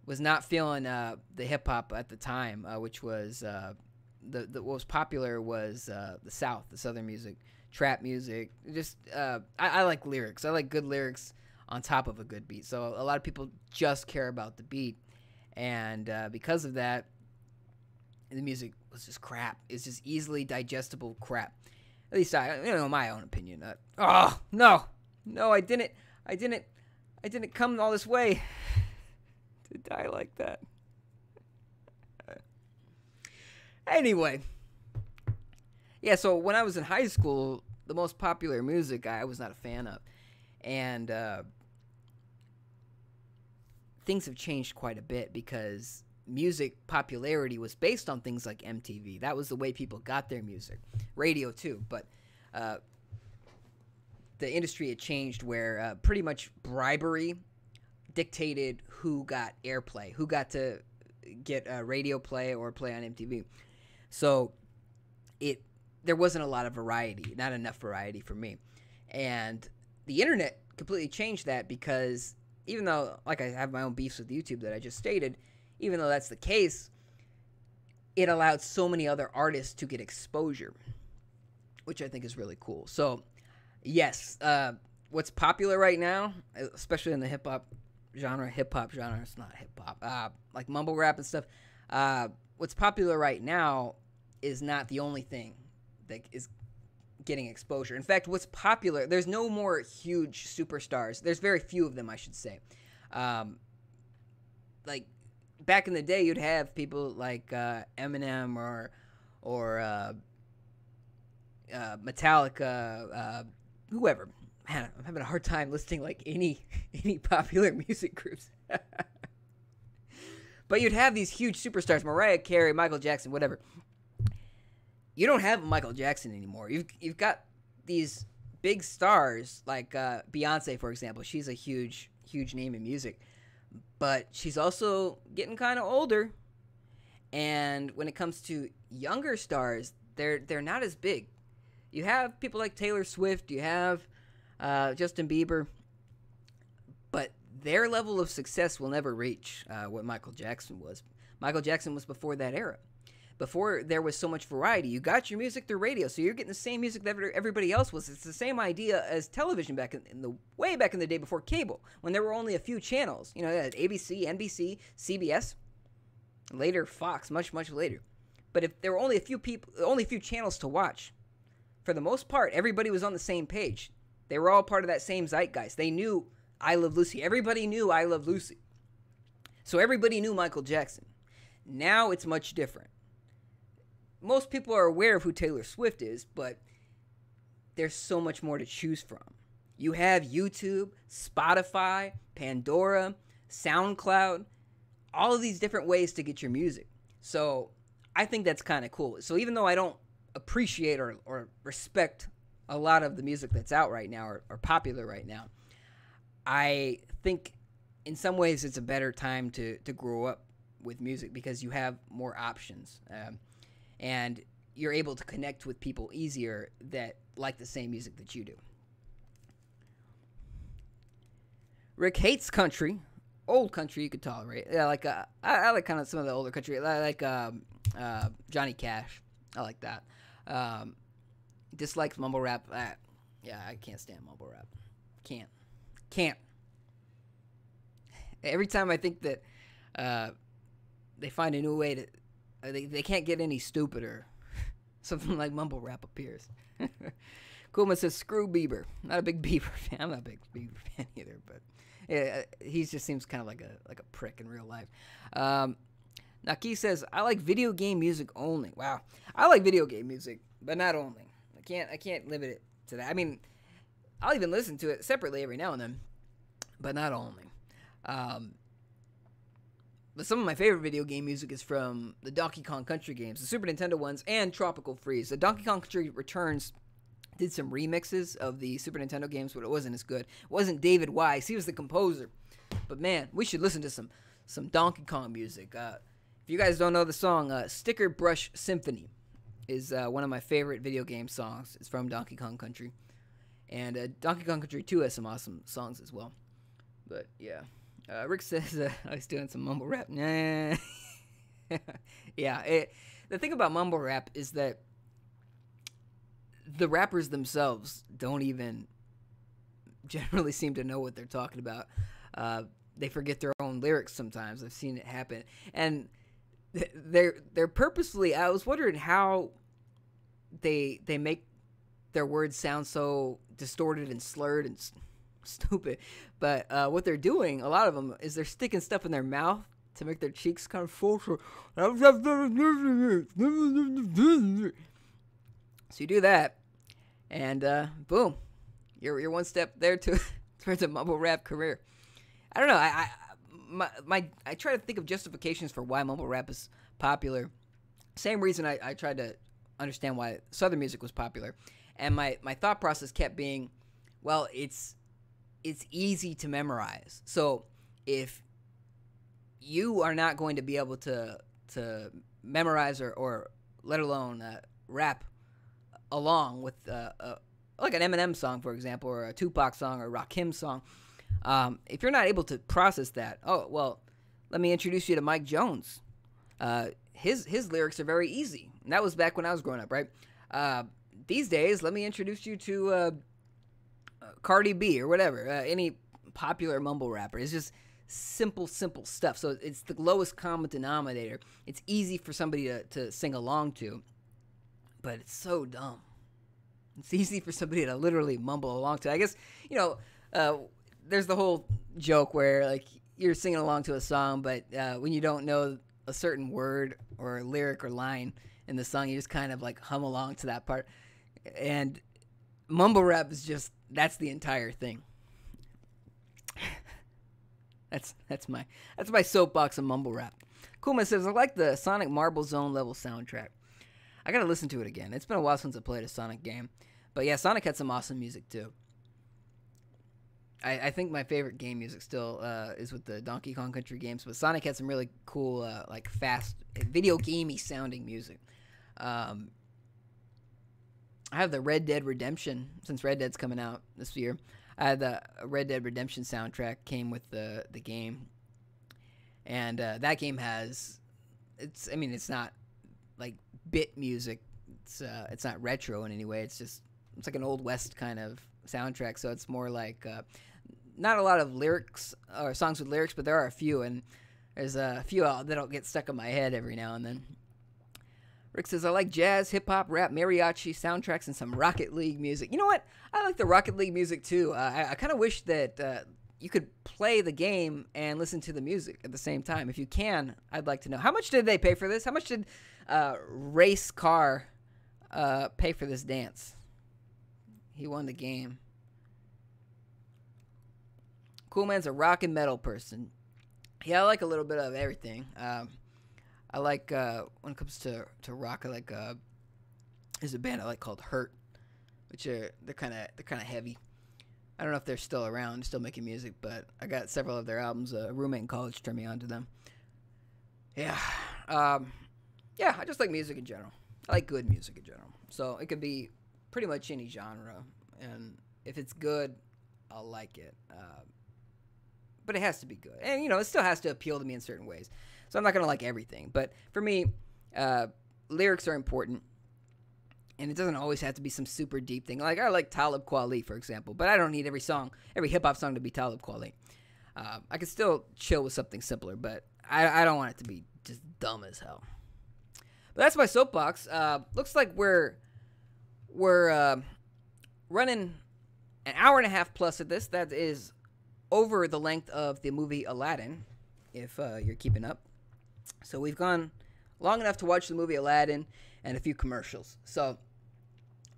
was not feeling the hip hop at the time, which was what was popular was the South, the Southern music, trap music. Just I like lyrics. I like good lyrics on top of a good beat. So a lot of people just care about the beat, and because of that, the music was just crap. It's just easily digestible crap. At least my own opinion. No, I didn't come all this way to die like that. Anyway, yeah. So when I was in high school, the most popular music I was not a fan of, and things have changed quite a bit because music popularity was based on things like MTV. That was the way people got their music. Radio too, but the industry had changed where pretty much bribery dictated who got airplay, who got to get radio play or play on MTV. So there wasn't a lot of variety, not enough variety for me. And the internet completely changed that because even though, like, I have my own beefs with YouTube that I just stated, even though that's the case, it allowed so many other artists to get exposure, which I think is really cool. So, yes, what's popular right now, especially in the hip-hop genre, it's not hip-hop, like mumble rap and stuff, what's popular right now is not the only thing that is getting exposure. In fact, what's popular, there's no more huge superstars. There's very few of them, I should say. Like, back in the day, you'd have people like Eminem or Metallica, whoever. Man, I'm having a hard time listing like any popular music groups. But you'd have these huge superstars, Mariah Carey, Michael Jackson, whatever. You don't have Michael Jackson anymore. You've got these big stars like Beyonce, for example. She's a huge name in music, but she's also getting kind of older, And when it comes to younger stars, they're not as big. You have people like Taylor Swift, you have Justin Bieber, but their level of success will never reach what Michael Jackson was. Michael Jackson was before that era. Before there was so much variety. You got your music through radio, so you're getting the same music that everybody else was. It's the same idea as television back in the way back in the day before cable, when there were only a few channels. You know, ABC, NBC, CBS, later Fox, much later. But if there were only a few channels to watch, for the most part, everybody was on the same page. They were all part of that same zeitgeist. They knew I Love Lucy. Everybody knew I Love Lucy. So everybody knew Michael Jackson. Now it's much different. Most people are aware of who Taylor Swift is, but there's so much more to choose from. You have YouTube, Spotify, Pandora, SoundCloud, all of these different ways to get your music. So I think that's kind of cool. So even though I don't appreciate or respect a lot of the music that's out right now or popular right now, I think in some ways it's a better time to grow up with music because you have more options. And you're able to connect with people easier that like the same music that you do. Rick hates country. Old country you could tolerate. Yeah, like I like kind of some of the older country. I like Johnny Cash. I like that. Dislikes mumble rap. Yeah, I can't stand mumble rap. Can't. Every time I think that they find a new way to... They can't get any stupider. Something like mumble rap appears. Coolman says, screw Bieber. Not a big Bieber fan. I'm not a big Bieber fan either, but yeah, he just seems kind of like a prick in real life. Naki says, I like video game music only. Wow. I like video game music, but not only. I can't limit it to that. I mean, I'll even listen to it separately every now and then, but not only. But some of my favorite video game music is from the Donkey Kong Country games, the Super Nintendo ones, and Tropical Freeze. The Donkey Kong Country Returns did some remixes of the Super Nintendo games, but it wasn't as good. It wasn't David Wise. He was the composer. But man, we should listen to some Donkey Kong music. If you guys don't know the song, Sticker Brush Symphony is one of my favorite video game songs. It's from Donkey Kong Country. And Donkey Kong Country 2 has some awesome songs as well. But yeah. Rick says I was doing some mumble rap. Nah. Yeah. The thing about mumble rap is that the rappers themselves don't even generally seem to know what they're talking about. They forget their own lyrics sometimes. I've seen it happen. And they're purposely... I was wondering how they make their words sound so distorted and slurred and stupid, but what they're doing, a lot of them, is they're sticking stuff in their mouth to make their cheeks kind of full. So you do that, and boom, you're one step there towards a mumble rap career. I don't know. I try to think of justifications for why mumble rap is popular. Same reason I tried to understand why Southern music was popular, and my thought process kept being, well, it's easy to memorize. So if you are not going to be able to memorize or let alone rap along with like an Eminem song, for example, or a Tupac song or a Rakim song, if you're not able to process that, oh, well, let me introduce you to Mike Jones. His lyrics are very easy. And that was back when I was growing up, right? These days, let me introduce you to Cardi B or whatever, any popular mumble rapper. It's just simple stuff. So it's the lowest common denominator. It's easy for somebody to sing along to, but it's so dumb. It's easy for somebody to literally mumble along to. I guess, there's the whole joke where, like, you're singing along to a song, but when you don't know a certain word or lyric or line in the song, you just kind of, like, hum along to that part. And mumble rap is just... that's the entire thing. That's my soapbox of mumble rap. Coolman says, I like the Sonic Marble Zone level soundtrack. I gotta listen to it again. It's been a while since I played a Sonic game. But yeah, Sonic had some awesome music too. I think my favorite game music still is with the Donkey Kong Country games, but Sonic had some really cool, like fast, video gamey sounding music. I have the Red Dead Redemption, since Red Dead's coming out this year. I had the Red Dead Redemption soundtrack came with the game, and that game has, it's not like bit music. It's not retro in any way. It's like an Old West kind of soundtrack, so it's more like not a lot of lyrics or songs with lyrics, but there are a few, and there's a few that'll get stuck in my head every now and then. Rick says, I like jazz, hip-hop, rap, mariachi, soundtracks, and some Rocket League music. You know what? I like the Rocket League music, too. I kind of wish that you could play the game and listen to the music at the same time. If you can, I'd like to know. How much did they pay for this? How much did Race Car pay for this dance? He won the game. Cool Man's a rock and metal person. Yeah, I like a little bit of everything. I like when it comes to rock. I like there's a band I like called Hurt, which they're kind of heavy. I don't know if they're still around, still making music, but I got several of their albums. A roommate in college turned me on to them. Yeah, yeah. I just like music in general. I like good music in general. So it could be pretty much any genre, and if it's good, I'll like it. But it has to be good, and it still has to appeal to me in certain ways. So I'm not gonna like everything, but for me, lyrics are important, and it doesn't always have to be some super deep thing. Like I like Talib Kweli, for example, but I don't need every hip hop song to be Talib Kweli. I can still chill with something simpler, but I don't want it to be just dumb as hell. But that's my soapbox. Looks like we're running an hour and a half plus of this. That is over the length of the movie Aladdin, if you're keeping up. So we've gone long enough to watch the movie Aladdin and a few commercials. So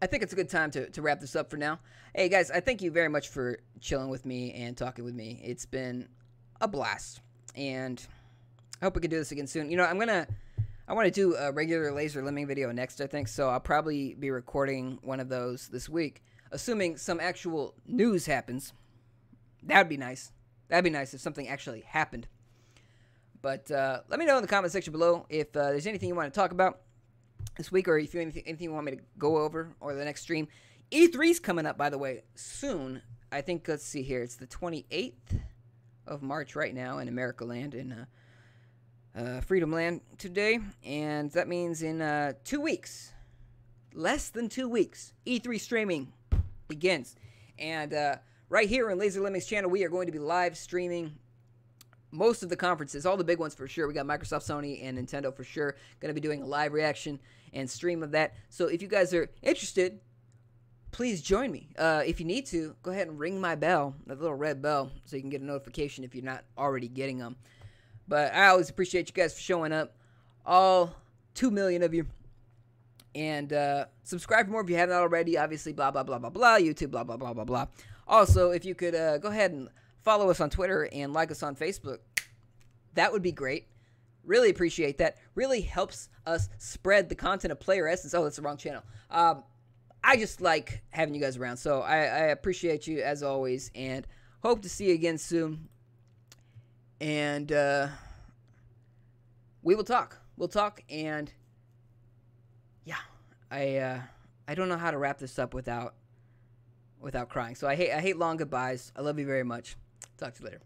I think it's a good time to wrap this up for now. Hey, guys, I thank you very much for chilling with me and talking with me. It's been a blast, and I hope we can do this again soon. I want to do a regular Laser Lemming video next, I think, so I'll probably be recording one of those this week, assuming some actual news happens. That would be nice. That'd be nice if something actually happened. But let me know in the comment section below if there's anything you want to talk about this week, or if you anything you want me to go over, or the next stream. E3's coming up, by the way, soon. I think, let's see here, it's the 28th of March right now in America Land, in Freedom Land today, and that means in 2 weeks, less than 2 weeks, E3 streaming begins. And right here on Laser Lemming's channel, we are going to be live streaming most of the conferences, all the big ones for sure. We got Microsoft, Sony, and Nintendo for sure. Going to be doing a live reaction and stream of that. So if you guys are interested, please join me. If you need to, go ahead and ring my bell, that little red bell, so you can get a notification if you're not already getting them. But I always appreciate you guys for showing up, all 2 million of you. And subscribe for more if you haven't already. Obviously, blah, blah, blah, blah, blah. YouTube, blah, blah, blah, blah, blah. Also, if you could go ahead and follow us on Twitter and like us on Facebook, that would be great. Really appreciate that. Really helps us spread the content of Player Essence. Oh, that's the wrong channel. I just like having you guys around. So I appreciate you as always, and hope to see you again soon. And we will talk. We'll talk, and yeah, I don't know how to wrap this up without crying. So I hate long goodbyes. I love you very much. Talk to you later.